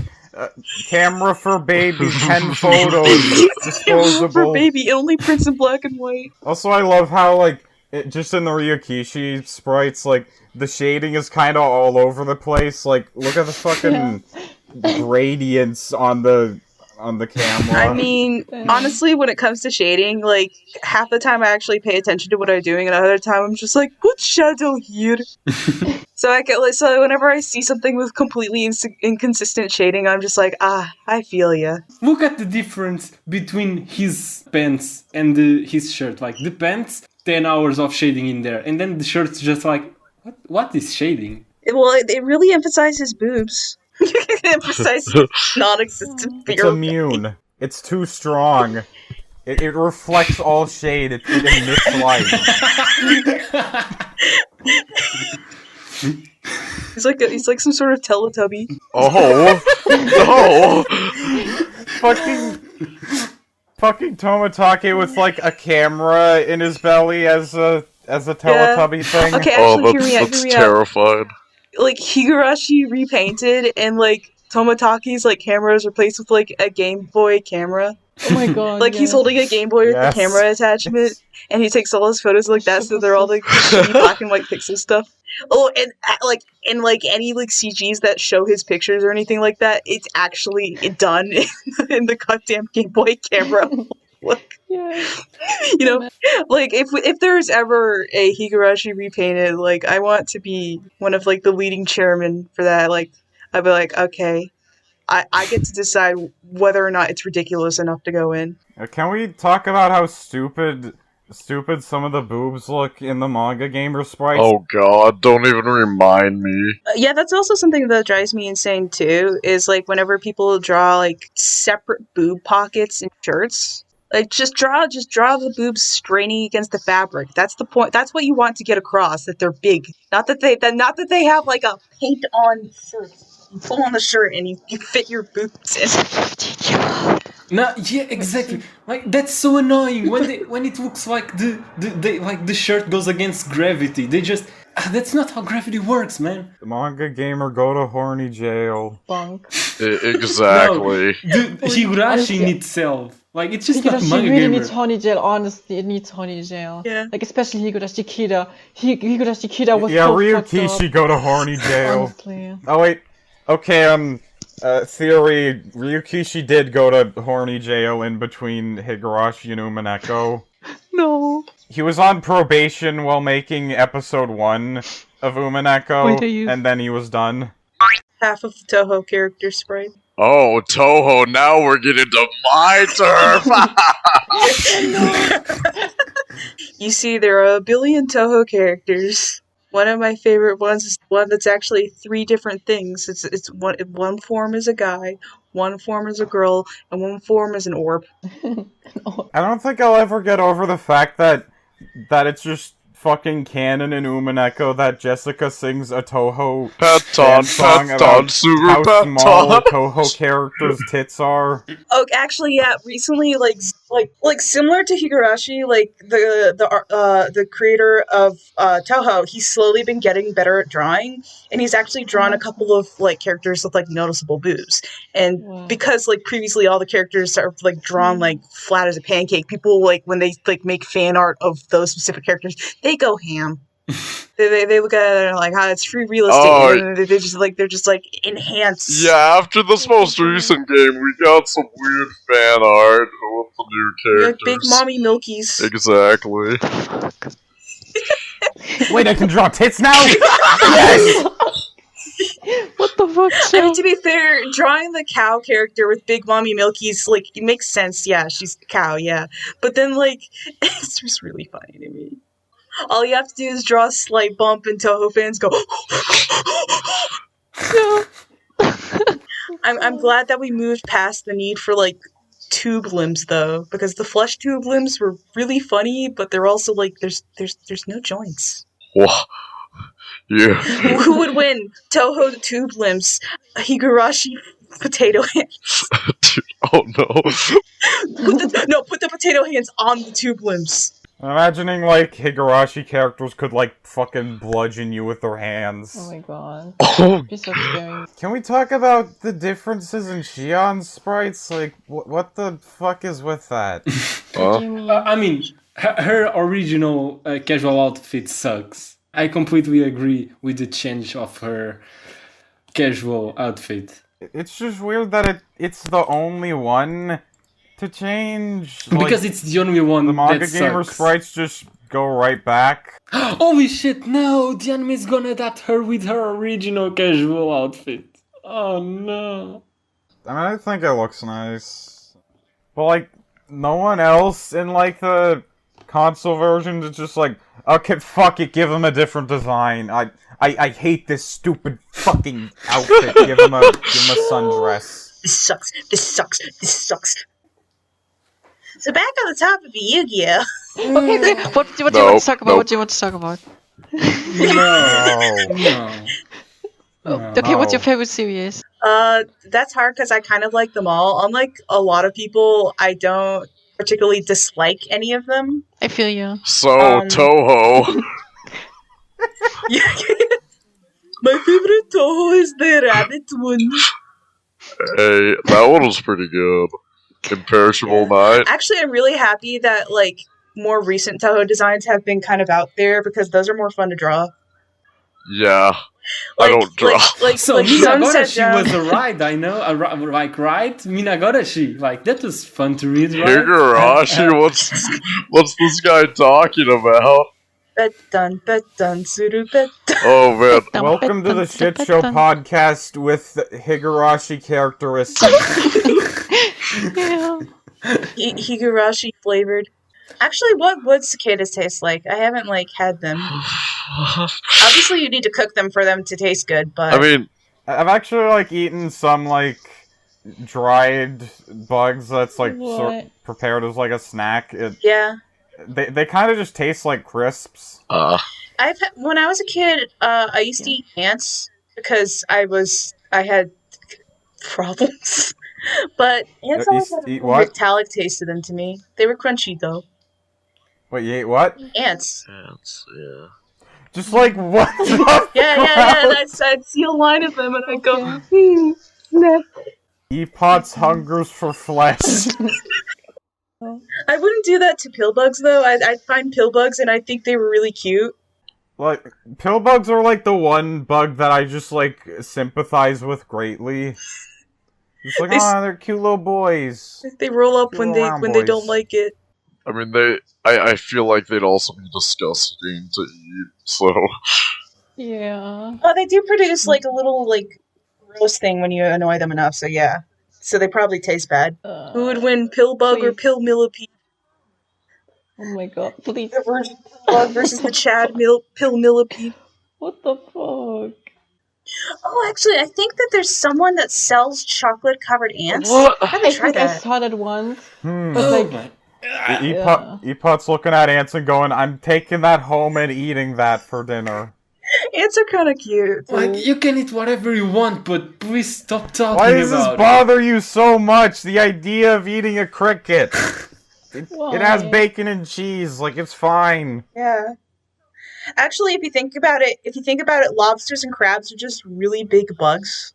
camera for baby, 10 photos, disposable. For baby, it only prints in black and white. Also, I love how like just in the Ryukishi sprites, like the shading is kind of all over the place. Like, look at the fucking gradients on the camera. I mean, honestly, when it comes to shading, like half the time I actually pay attention to what I'm doing, and other time I'm just like, "What shadow here?" So whenever I see something with completely inconsistent shading, I'm just like, I feel ya. Look at the difference between his pants and his shirt. Like the pants, 10 hours of shading in there, and then the shirt's just like, what is shading? It really emphasizes boobs. Emphasizes non-existent. It's immune. It's too strong. It reflects all shade. It emits light. He's like some sort of Teletubby. Oh no! Fucking Tomatake with like a camera in his belly as a Teletubby thing. Okay, actually, that's terrifying. Like Higurashi repainted, and like Tomatake's like camera is replaced with like a Game Boy camera. Oh my god! Like he's holding a Game Boy with the camera attachment, and he takes all his photos like that, so they're all like shitty black and white pixel stuff. Oh, and any like CGs that show his pictures or anything like that, it's actually done in the goddamn Game Boy camera. Look. Yeah. You know, like if there's ever a Higurashi repainted, like I want to be one of like the leading chairmen for that. Like I'd be like, okay, I get to decide whether or not it's ridiculous enough to go in. Can we talk about how stupid some of the boobs look in the manga gamer sprites? Oh god, don't even remind me. Yeah, that's also something that drives me insane too, is like whenever people draw like separate boob pockets in shirts. Like just draw the boobs straining against the fabric. That's the point. That's what you want to get across, that they're big. Not that they have like a paint on shirt. You pull on the shirt and you fit your boobs in. No, yeah, exactly. Like that's so annoying when it looks like the shirt goes against gravity. They just that's not how gravity works, man. Manga gamer, go to horny jail. Bunk. Exactly. No, the Higurashi in itself. Like it's just not Higurashi manga really gamer. needs horny jail. Honestly, it needs horny jail. Yeah. Like especially Higurashi Kida. Higurashi Kida was Yeah, so Ryukishi, go to horny jail. Honestly. Oh wait. Okay, theory, Ryukishi did go to horny jail in between Higurashi and Umineko. No. He was on probation while making episode 1 of Umineko, and then he was done. Half of the Toho character sprite. Oh, Toho, now we're getting to my turf! You see, there are a billion Toho characters. One of my favorite ones is one that's actually 3 different things. It's one form is a guy, one form is a girl, and one form is an orb. I don't think I'll ever get over the fact that it's just fucking canon in Umineko that Jessica sings a Toho Paton, song Paton, about Super how small Paton. Toho characters' tits are? Oh, actually, yeah. Recently, like similar to Higurashi, like the creator of Toho, he's slowly been getting better at drawing, and he's actually drawn a couple of like characters with like noticeable boobs. And because like previously all the characters are like drawn like flat as a pancake, people like when they like make fan art of those specific characters, they go ham. They look at it and like, it's free real estate. Oh, And they're just like enhance. Yeah, after this most recent game, we got some weird fan art with the new characters. Big mommy milkies. Exactly. Wait, I can draw tits now? Yes! What the fuck, I mean, to be fair, drawing the cow character with big mommy milkies, like, it makes sense. Yeah, she's a cow, yeah. But then, like, it's just really funny to me. All you have to do is draw a slight bump and Toho fans go, I'm glad that we moved past the need for, like, tube limbs, though, because the flesh tube limbs were really funny, but they're also, like, there's no joints. Whoa. Yeah. Who would win? Toho the tube limbs, Higurashi potato hands. Dude, oh no. Put the potato hands on the tube limbs. I'm imagining, like, Higurashi characters could, like, fucking bludgeon you with their hands. Oh my god. Oh, Be so scary. Can we talk about the differences in Shion's sprites? Like, what the fuck is with that? I mean, her original casual outfit sucks. I completely agree with the change of her casual outfit. It's just weird that it's the only one to change. Because like, it's the only one the manga that gamer sucks. sprites just go right back. Holy shit, no! The anime is gonna adapt her with her original casual outfit. Oh no. I mean, I think it looks nice. But, like, no one else in, like, the console version is just like, okay, fuck it, give him a different design. I hate this stupid fucking outfit. Give him a sundress. This sucks. So back on the topic of Yu-Gi-Oh! Okay, what do you want to talk about? What do you want to talk about? No. Okay, what's your favorite series? That's hard because I kind of like them all. Unlike a lot of people, I don't particularly dislike any of them. I feel you. So, Toho. My favorite Toho is the rabbit one. Hey, that one was pretty good. Imperishable Night. Actually, I'm really happy that, like, more recent Toho designs have been kind of out there because those are more fun to draw. Yeah. Like, I don't draw. So like Minagorashi was a ride, I know, right? Minagorashi, like that was fun to read, right? Higurashi, what's this guy talking about? Bet-dun, suru bet-dun. Oh man. Welcome to the Shit Show podcast with Higurashi characteristics. Yeah. Higurashi flavored. Actually, what would cicadas taste like? I haven't, like, had them. Obviously, you need to cook them for them to taste good, but... I mean... I've actually, like, eaten some, like, dried bugs that's, like, prepared as, like, a snack. Yeah. They kind of just taste like crisps. When I was a kid, I used to eat ants because I had problems. But ants always had a metallic taste to them to me. They were crunchy, though. Wait, you ate what? Ants. Ants, yeah. Just like what? Yeah. I'd see a line of them and I'd go, snap. Epots hungers for flesh. I wouldn't do that to pillbugs, though. I'd find pillbugs and I'd think they were really cute. Like, pillbugs are like the one bug that I just, like, sympathize with greatly. Just like, they're cute little boys. They roll up when they don't like it. I mean, I feel like they'd also be disgusting to eat, so... Yeah. Oh, they do produce, like, a little, like, gross thing when you annoy them enough, so yeah. So they probably taste bad. Who would win, pillbug or pill millipede? Oh my god, please. The virgin pillbug versus the Chad pill millipede. What the fuck? Oh, actually, I think that there's someone that sells chocolate-covered ants. What? I haven't tried I that. saw that once. Oh, But like, Epot's looking at ants and going, I'm taking that home and eating that for dinner. Ants are kind of cute. Like, you can eat whatever you want, but please stop talking about it. Why does this bother you so much? The idea of eating a cricket. It has bacon and cheese, like, it's fine. Yeah. Actually, if you think about it, lobsters and crabs are just really big bugs.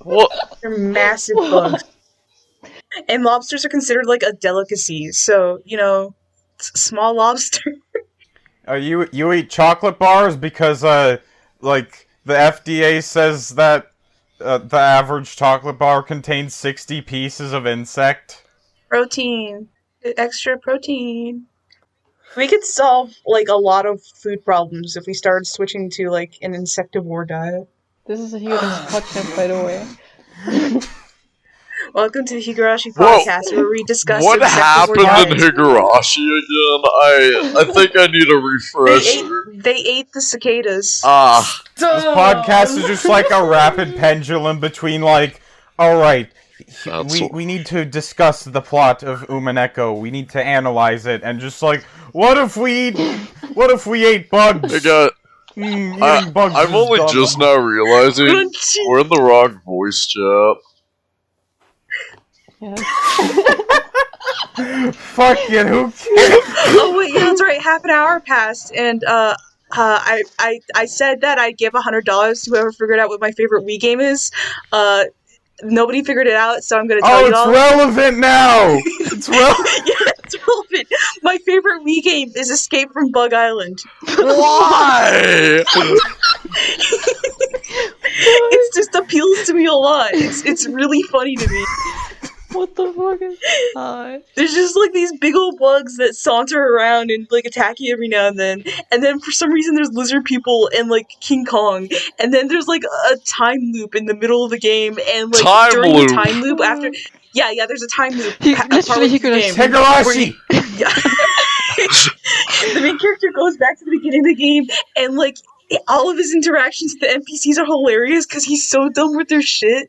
What? They're massive bugs. And lobsters are considered like a delicacy, so, small lobster. You eat chocolate bars because, like, the FDA says that the average chocolate bar contains 60 pieces of insect. Protein. Extra protein. We could solve, like, a lot of food problems if we started switching to, like, an insectivore diet. This is a Higurashi podcast, by the way. Welcome to the Higurashi podcast, where we discuss what happened diets. in Higurashi again? I think I need a refresher. They ate the cicadas. This podcast is just like a rapid pendulum between, like, alright, we need to discuss the plot of Umineko, we need to analyze it, and just like, what if we ate bugs? Eating bugs I'm only dumb. Just now realizing we're in the wrong voice chat. Yeah. Fuck it, who cares? Oh wait, yeah, that's right. Half an hour passed, and I said that I'd give $100 to whoever figured out what my favorite Wii game is. Nobody figured it out, so I'm gonna tell you all. Oh, it's relevant now. It's relevant. Yeah, it's relevant. My favorite Wii game is Escape from Bug Island. Why? It just appeals to me a lot. It's really funny to me. What the fuck is that? There's just like these big old bugs that saunter around and like attack you every now and then for some reason there's lizard people and like King Kong, and then there's like a time loop in the middle of the game, and like during the time loop after there's a time loop. Higurashi! Yeah. The main character goes back to the beginning of the game, and like all of his interactions with the NPCs are hilarious because he's so dumb with their shit.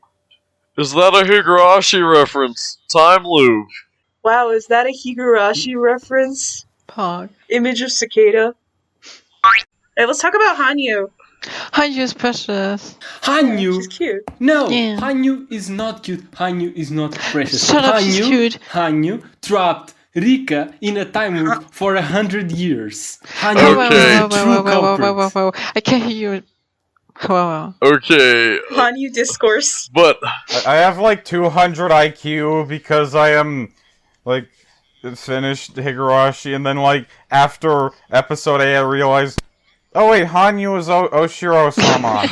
Is that a Higurashi reference? Time loop. Wow, is that a Higurashi reference? Pog. Image of cicada. Hey, let's talk about Hanyu. Hanyu is precious. Hanyu? She's cute. No, yeah. Hanyu is not cute. Hanyu is not precious. Shut up, she's cute. Hanyu trapped Rika in a time loop for 100 years. Hanyu is the true culprit. Whoa. I can't hear you. Wow. Okay. Hanyu discourse. But I have like 200 IQ because I am like finished Higurashi, and then like after episode 8 I realized, oh wait, Hanyu is Oshiro-sama.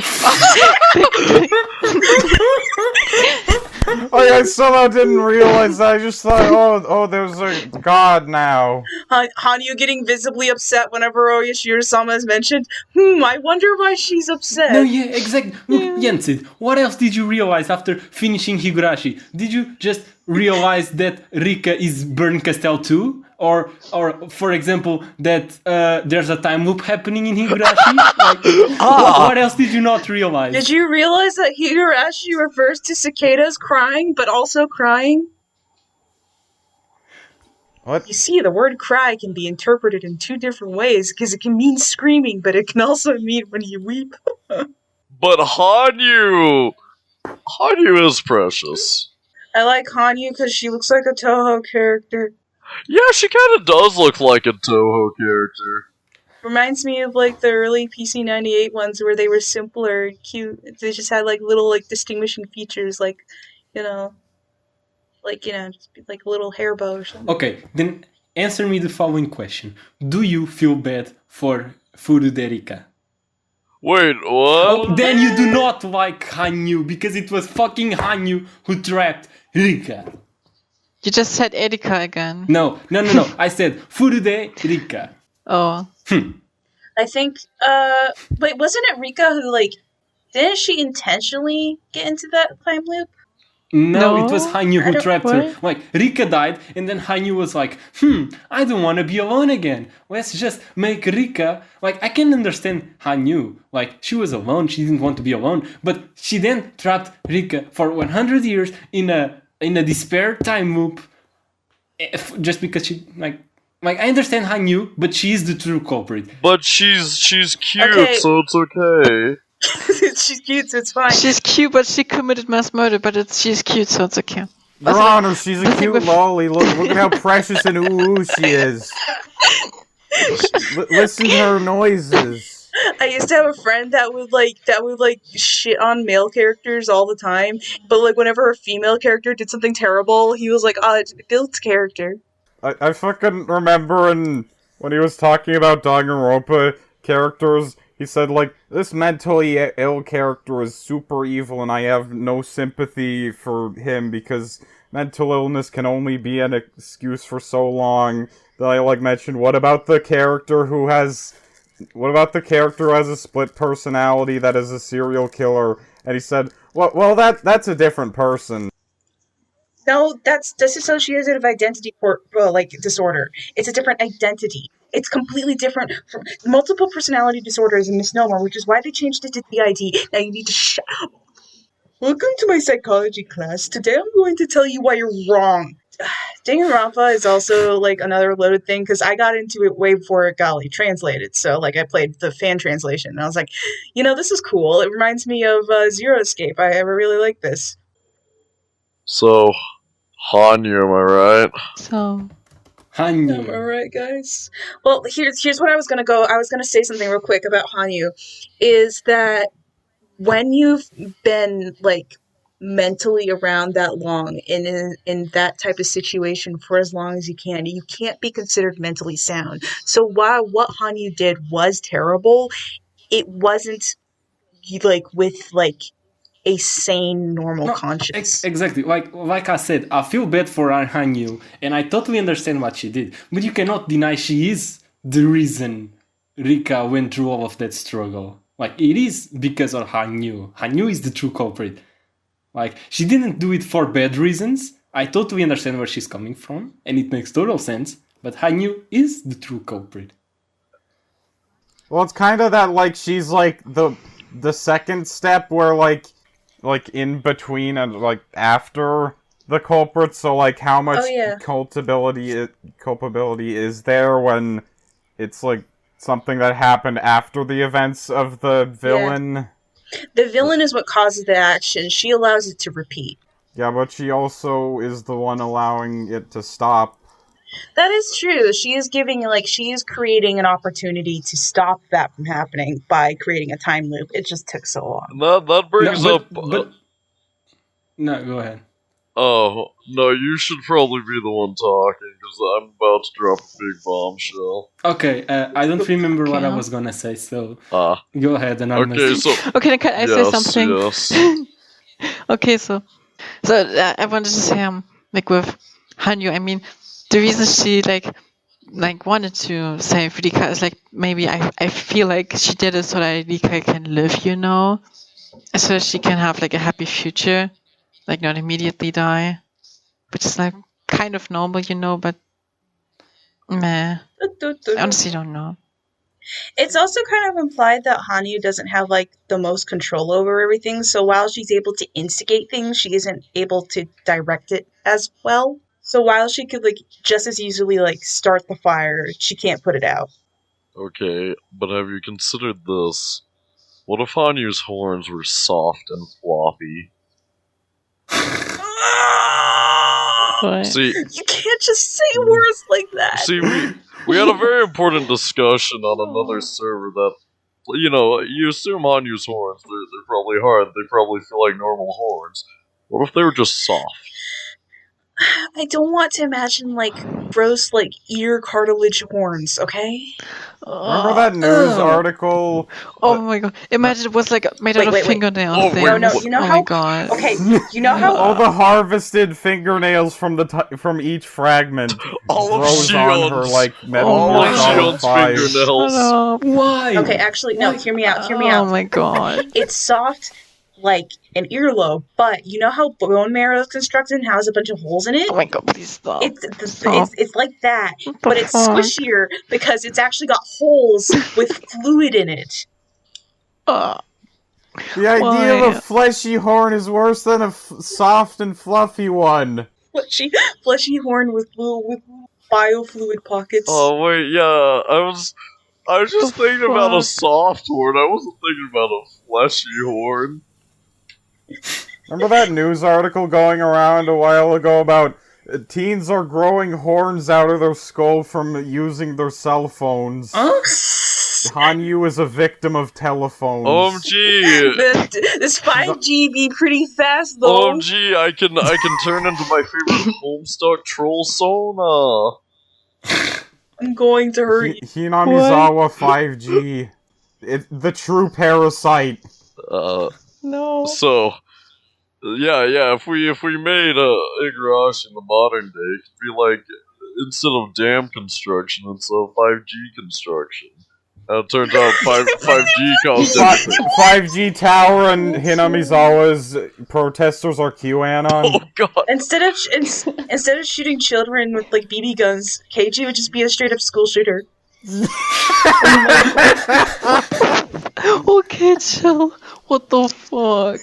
Like, I somehow didn't realize that. I just thought, oh, there's a god now. Hanyu getting visibly upset whenever Oshiro-sama is mentioned. I wonder why she's upset. No, yeah, exactly. Look, Yensid, what else did you realize after finishing Higurashi? Did you just realize that Rika is Burn Castle too? Or for example, that there's a time loop happening in Higurashi? What else did you not realize? Did you realize that Higurashi refers to cicadas crying, but also crying? What? You see, the word cry can be interpreted in two different ways, because it can mean screaming, but it can also mean when you weep. But Hanyu is precious. I like Hanyu because she looks like a Toho character. Yeah, she kind of does look like a Toho character. Reminds me of like the early PC-98 ones where they were simpler and cute. They just had like little like distinguishing features, like just like a little hair bow or something. Okay, then answer me the following question: do you feel bad for Furude Rika? Wait, what? Oh, then you do not like Hanyu because it was fucking Hanyu who trapped Rika. You just said Erika again. No. I said Furude Rika. Oh. I think, wait, wasn't it Rika who, like, didn't she intentionally get into that time loop? No, it was Hanyu who trapped her. Like, Rika died, and then Hanyu was like, I don't want to be alone again. Let's just make Rika... Like, I can understand Hanyu. Like, she was alone, she didn't want to be alone, but she then trapped Rika for 100 years in a despair time loop. just because she like I understand Hanyu, but she is the true culprit. But she's cute, Okay. so it's okay. She's cute, so it's fine. She's cute, but she committed mass murder. But she's cute, so it's okay. Your Also, Honor, she's a the thing cute with- lolly. Look at how precious and ooh she is. Listen to her noises. I used to have a friend that would shit on male characters all the time, but like whenever a female character did something terrible, he was like, "Oh, it builds character." I fucking remember when he was talking about Danganronpa characters, he said, like, this mentally ill character is super evil and I have no sympathy for him because mental illness can only be an excuse for so long. Then I, like, mentioned, what about the character who has a split personality that is a serial killer? And he said, well, that's a different person. No, that's dissociative identity disorder. It's a different identity. It's completely different from multiple personality disorder is a misnomer, which is why they changed it to DID. Now you need to shut up. Welcome to my psychology class. Today I'm going to tell you why you're wrong. Danganronpa is also like another loaded thing because I got into it way before it got translated. So like I played the fan translation and I was like, this is cool. It reminds me of Zero Escape. I ever really like this. So, Hanyu, am I right? So Hanyu. Alright, guys. Well, here's what I was gonna go. I was gonna say something real quick about Hanyu, is that when you've been mentally around that long in that type of situation for as long as you can't be considered mentally sound. So while what Hanyu did was terrible, it wasn't with a sane, normal conscience. Exactly. Like I said, I feel bad for Hanyu, and I totally understand what she did. But you cannot deny she is the reason Rika went through all of that struggle. It is because of Hanyu. Hanyu is the true culprit. She didn't do it for bad reasons. I totally understand where she's coming from, and it makes total sense. But Hanyu is the true culprit. Well, it's kind of that, she's, the second step where, in between and, after the culprit, so, how much culpability is there when it's, something that happened after the events of the villain? Yeah. The villain is what causes the action. She allows it to repeat. Yeah, but she also is the one allowing it to stop. That is true. She is creating an opportunity to stop that from happening by creating a time loop. It just took so long. That brings up... No, go ahead. Oh, no, you should probably be the one talking, because I'm about to drop a big bombshell. Okay, I don't remember what I was gonna say, so go ahead and I'm Okay, can I say something? Yes. Okay, so I wanted to say with Hanyu, I mean, the reason she wanted to save Rika is maybe I feel like she did it so that Rika can live, so that she can have a happy future, not immediately die, which is kind of normal, but meh. I honestly don't know. It's also kind of implied that Hanyu doesn't have the most control over everything, so while she's able to instigate things, she isn't able to direct it as well. So while she could just as easily start the fire, she can't put it out. Okay, but have you considered this? What if Hanyu's horns were soft and floppy? See, you can't just say words like that. See, we had a very important discussion on another server that, you assume Hanyu's horns, they're probably hard, they probably feel like normal horns. What if they were just soft? I don't want to imagine gross ear cartilage horns, okay? Remember that news article? Oh my god! Imagine it was made out of fingernails. Oh, no, you know how? My god! Okay, you know how? All the harvested fingernails from each fragment rose on her metal Shion's fingernails. Why? Okay, actually, no. Hear me out. Oh my god! It's soft like an earlobe, but you know how bone marrow is constructed and has a bunch of holes in it? Oh my god, please stop. It's like that, but it's squishier because it's actually got holes with fluid in it. The idea of a fleshy horn is worse than a soft and fluffy one. fleshy horn with little biofluid pockets. Oh wait, yeah, I was just thinking about a fuck? soft horn. I wasn't thinking about a fleshy horn. Remember that news article going around a while ago about teens are growing horns out of their skull from using their cell phones? Huh? Hanyu is a victim of telephones. OMG! This 5G be pretty fast though. OMG! I can turn into my favorite Homestuck troll Sona. I'm going to hurt you. Hinamizawa 5G. The true parasite. No. So, yeah. If we made Higurashi in the modern day, it could be like, instead of dam construction, it's a 5G construction. It turns out 5G caused everything. 5G tower and Hinamizawa's protesters are QAnon. Oh god. Instead of shooting children with like BB guns, Keiji would just be a straight up school shooter. Okay, chill. What the fuck?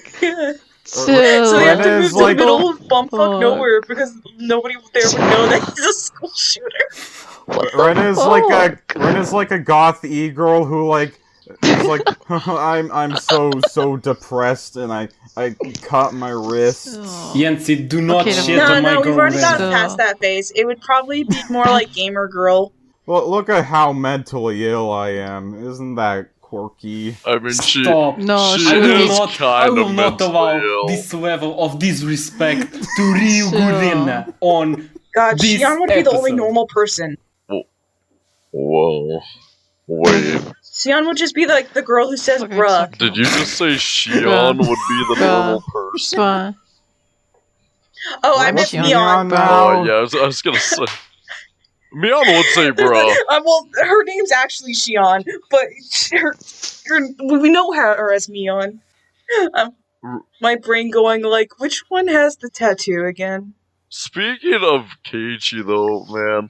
So they have to move to the like- middle of bumfuck Fuck. nowhere because nobody there would know that he's a school shooter. Ren is like a goth e-girl who like is like I'm so depressed and I cut my wrist. Yancy, do not Okay, shit No, on my we've already girlfriend. gotten past that phase. It would probably be more like gamer girl. Well, look at how mentally ill I am. Isn't that quirky? I mean, Stop. No, she I will is not, kind I of will not mentally allow ill. this level of disrespect to Ryugurina on God, this Shion would be the only episode. normal person. Whoa. Wait. Shion would just be like the girl who says Okay, bruh. check. Did you just say Shion would be the normal person? Fine. Oh, I meant Shion. Mion. Oh, yeah, I was gonna say. Mion would say, bruh. Well, her name's actually Shion, but we know her as Mion. My brain going like, which one has the tattoo again? Speaking of Keiichi, though, man,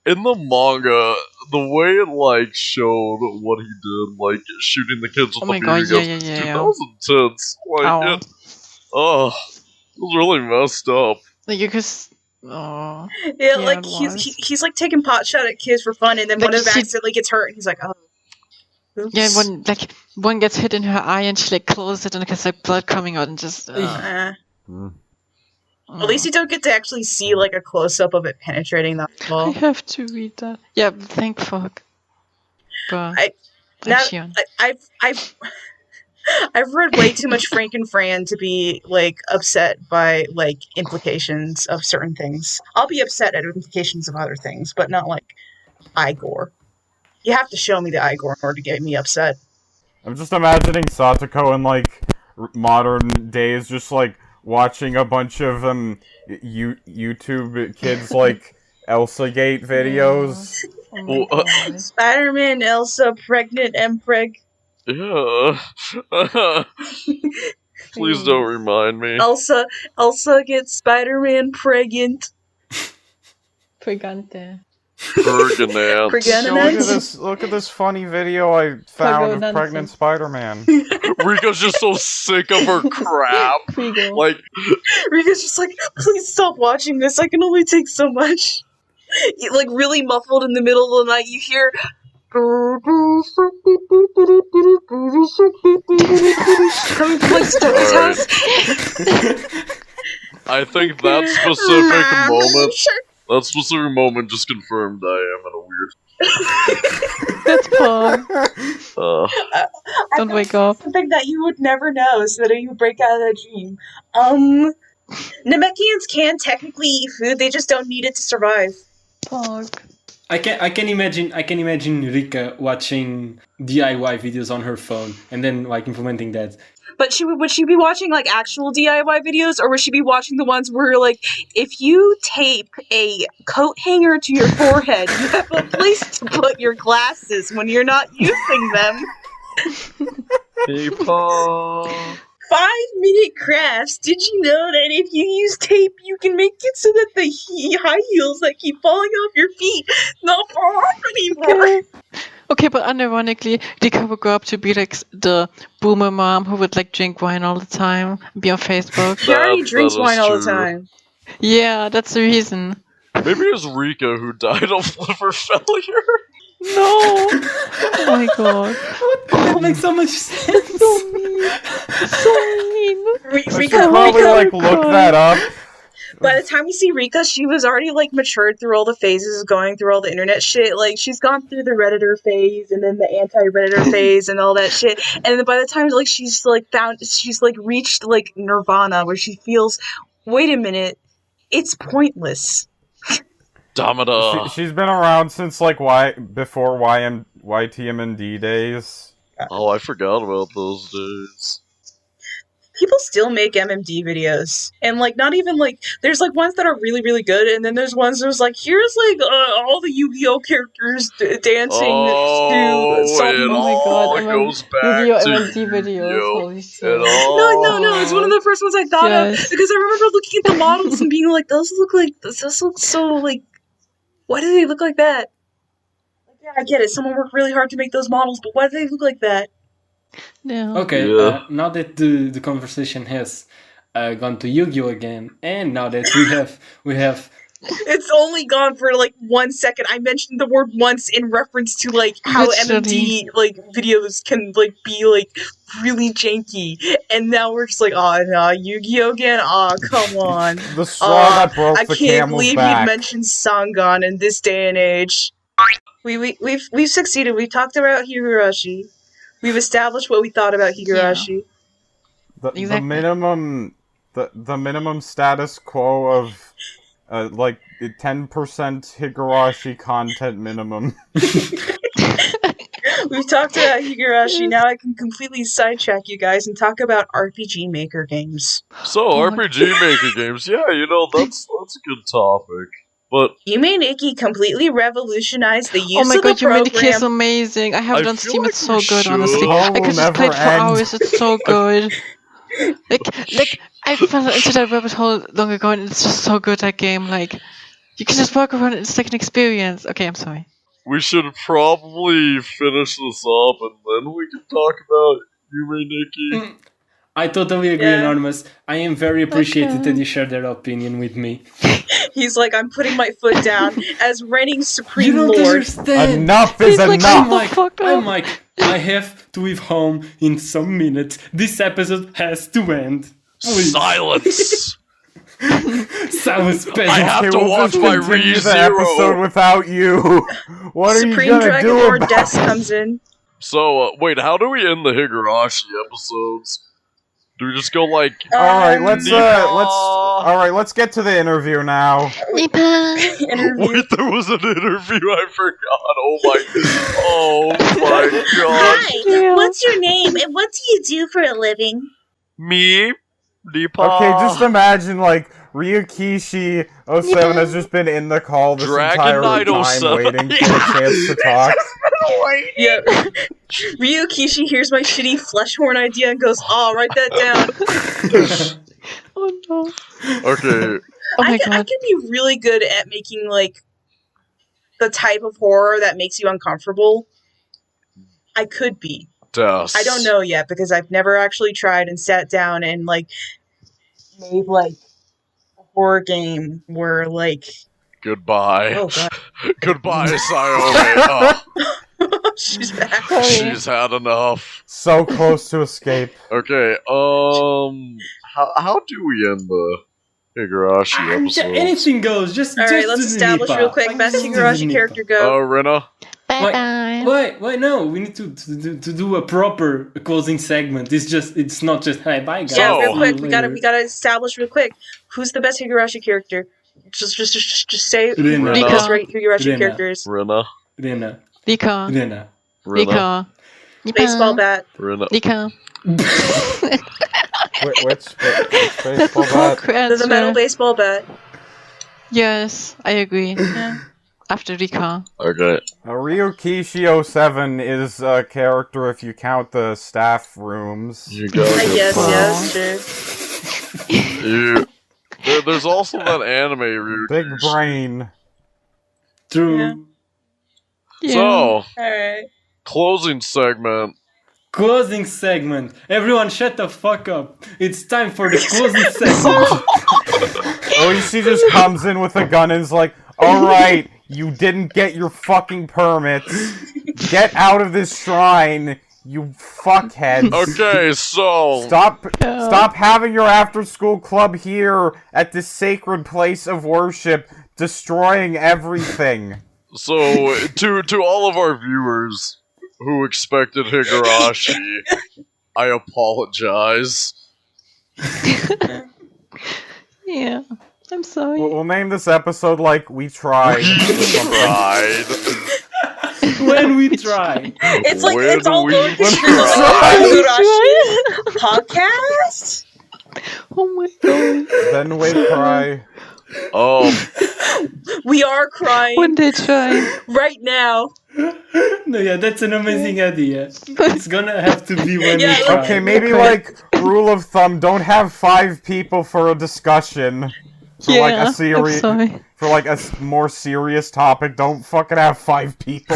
in the manga, the way it, like, showed what he did, like, shooting the kids with Oh the my BB god, guns, yeah. dude, that was intense. Like, Ow. it was really messed up. Like you could. Oh. Yeah, Yeah, like it he's was. he's like taking pot shot at kids for fun, and then Like, one of them he- accidentally gets hurt, and he's like, oh. Oops. Yeah, one gets hit in her eye and she like closes it and there's like blood coming out and just. At least you don't get to actually see like a close up of it penetrating the I ball. have to read that. Yeah, thank fuck. But Now, Shion. I've read way too much Frankenfran to be like upset by like implications of certain things. I'll be upset at implications of other things, but not like eye gore. You have to show me the eye gore in order to get me upset. I'm just imagining Satoko in like modern days, just like watching a bunch of YouTube kids like ElsaGate videos. Oh my Well, God. Spider-Man, Elsa, pregnant, Mpreg. Yeah. Please don't remind me. Elsa gets Spider-Man pregnant. Pregante. Ferdinand. Pregnant. Look at this funny video I found of Pregnant. pregnant Spider-Man. Rika's just so sick of her crap. Krigo. Like, Rika's just like, please stop watching this. I can only take so much. Like really muffled in the middle of the night, you hear. Coming from like Stucky's Alright. house. I think that specific moment just confirmed I am in a weird. That's fun. Don't I wake know up. something that you would never know, so that you break out of that dream. Namekians can technically eat food, they just don't need it to survive. Fuck. I can imagine Rika watching DIY videos on her phone and then like implementing that. But would she be watching like actual DIY videos, or would she be watching the ones where like, if you tape a coat hanger to your forehead, you have a place to put your glasses when you're not using them? Hey, Paul. 5-minute crafts. Did you know that if you use tape, you can make it so that the high heels that keep falling off your feet not fall off anymore? Okay, but unironically, Rika would grow up to be like the boomer mom who would like drink wine all the time, be on Facebook. She already That drinks is wine all the true. time. Yeah, that's the reason. Maybe it was Rika who died of liver failure. No! Oh my god. That makes so much sense. So mean. So mean. I should Rika, probably Rika, like look that up. by the time we see Rika, she was already like matured through all the phases of going through all the internet shit. Like she's gone through the Redditor phase and then the anti-Redditor phase and all that shit. And then by the time like she's like reached like nirvana where she feels, wait a minute, it's pointless. Damada. She's been around since like before YTMND days. Oh, I forgot about those days. People still make MMD videos, and like not even like there's like ones that are really really good, and then there's ones that's like here's like all the Yu-Gi-Oh characters dancing to something. It Oh my all god, goes back Yu-Gi-Oh! to MMD videos, Yu-Gi-Oh! holy shit. No, it's one of the first ones I thought Yes. of because I remember looking at the models and being like, those look so like, why do they look like that? Like, yeah, I get it. Someone worked really hard to make those models, but why do they look like that? Yeah. Okay, Yeah. now that the conversation has gone to Yu-Gi-Oh again, and now that we have It's only gone for like 1 second. I mentioned the word once in reference to like how Literally. MMD like videos can like be like really janky, and now we're just like, oh no, Yu-Gi-Oh again. Oh come on. The straw that broke I the can't camel's believe back. you'd mentioned Sangon in this day and age. We've succeeded. We've talked about Higurashi. We've established what we thought about Higurashi. The Exactly. minimum the minimum status quo of like 10% Higurashi content minimum. We've talked about Higurashi. Now I can completely sidetrack you guys and talk about RPG Maker games. So, RPG Maker games, yeah, that's a good topic. But Umineko completely revolutionized the use Oh my of the god, Umineko is program. amazing. I have it I on feel Steam, like it's so we good, should. honestly. Home I will could just play it for never end. hours, it's so good. Like I fell into that rabbit hole long ago and it's just so good, that game. Like, you can just walk around, it's like an experience. Okay, I'm sorry. We should probably finish this up and then we can talk about Umineko. I totally agree, Yeah. Anonymous. I am very appreciated Okay. that you shared that opinion with me. He's like, I'm putting my foot down as reigning You supreme don't lord. understand. Enough is He's like, enough. shut the fuck up. I have to leave home in some minutes. This episode has to end. Please. Silence! Silence, I peasant. have Okay, to we'll watch just my continue the ReZero. episode without you. What are you Supreme gonna Dragon do Lord about Death it? comes in. So, wait, how do we end the Higurashi episodes? Do we just go like, All right, Nipa. let's get to the interview now. Interview. Wait, there was an interview, I forgot. Oh my gosh. Yeah. What's your name and what do you do for a living? Me? Nipa. Okay, just imagine like Ryukishi07 has just been in the call this Dragon entire Knight time 07. waiting for a chance to talk. Yeah. Ryukishi hears my shitty flesh horn idea and goes, "Oh, write that down." Oh no. Okay, Oh my I god. can be really good at making like the type of horror that makes you uncomfortable. I could be. Des. I don't know yet because I've never actually tried and sat down and like made like a horror game where like Goodbye. oh god Goodbye, Sayori. she's back. Sorry. She's had enough. So close to escape. Okay, how do we end the Higurashi episode? Anything goes. Just All right, just let's do the establish Nipa. real quick. Like, Best just do the Higurashi Nipa. character go. Rena? Bye bye. Wait, no. We need to do a proper closing segment. It's not just hey, bye guys. Yeah, So- real quick. See We you gotta later. establish real quick. Who's the best Higurashi character? Just say who Rena. the best Rena. Higurashi Rena. character is. Rena? Rena. Rika. Rena. Rena? Rika. Baseball bat. Rena? Rika. Which That's baseball the bat? correct The metal answer. baseball bat. Yes, I agree. After Rika. Okay. Ryukishi07 is a character if you count the staff rooms. You got I it. guess, Wow. yes, sure. You. There's also that anime route. Big brain. True. Yeah. Yeah. So, Alright. closing segment. Closing segment. Everyone shut the fuck up. It's time for the closing segment. she just comes in with a gun and is like, alright, you didn't get your fucking permits. Get out of this shrine, you fuckheads. Okay, so Stop having your after-school club here at this sacred place of worship, destroying everything. So to all of our viewers who expected Higurashi, I apologize. Yeah, I'm sorry. We'll name this episode like We Tried. Tried. When we try. It's like, When it's all we going to try. Higurashi podcast? Oh my god. Then we cry. We are crying When they try. right now. No, yeah, that's an amazing idea. It's gonna have to be when Yeah, we try. Okay, maybe like rule of thumb, don't have 5 people for a discussion. For like a I'm sorry. for like a more serious topic, don't fucking have 5 people.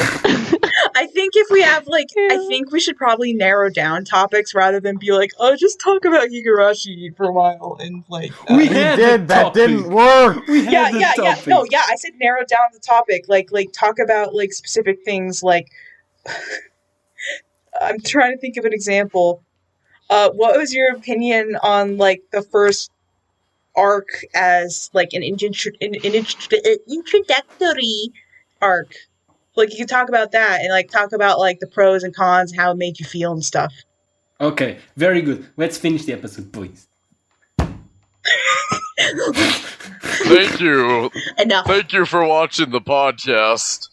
I think if we have, like, I think we should probably narrow down topics rather than be like, oh, just talk about Higurashi for a while and, like... We We had did, the that topic. didn't work! We had the Yeah, topic. no, yeah, I said narrow down the topic, like, talk about, like, specific things, like... I'm trying to think of an example. What was your opinion on, like, the first arc as, like, an introductory arc? Like, you could talk about that and, like, talk about, like, the pros and cons, how it made you feel and stuff. Okay, very good. Let's finish the episode, please. Thank you. Enough. Thank you for watching the podcast.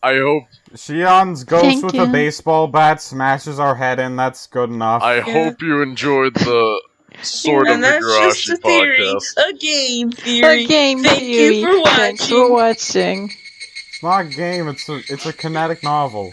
I hope Shion's ghost Thank with you. a baseball bat smashes our head in, that's good enough. I hope you enjoyed the sort of And that's just Higurashi a theory. podcast. A game theory. A game Thank theory. you for watching. Thanks for watching. It's not a game, it's a kinetic novel.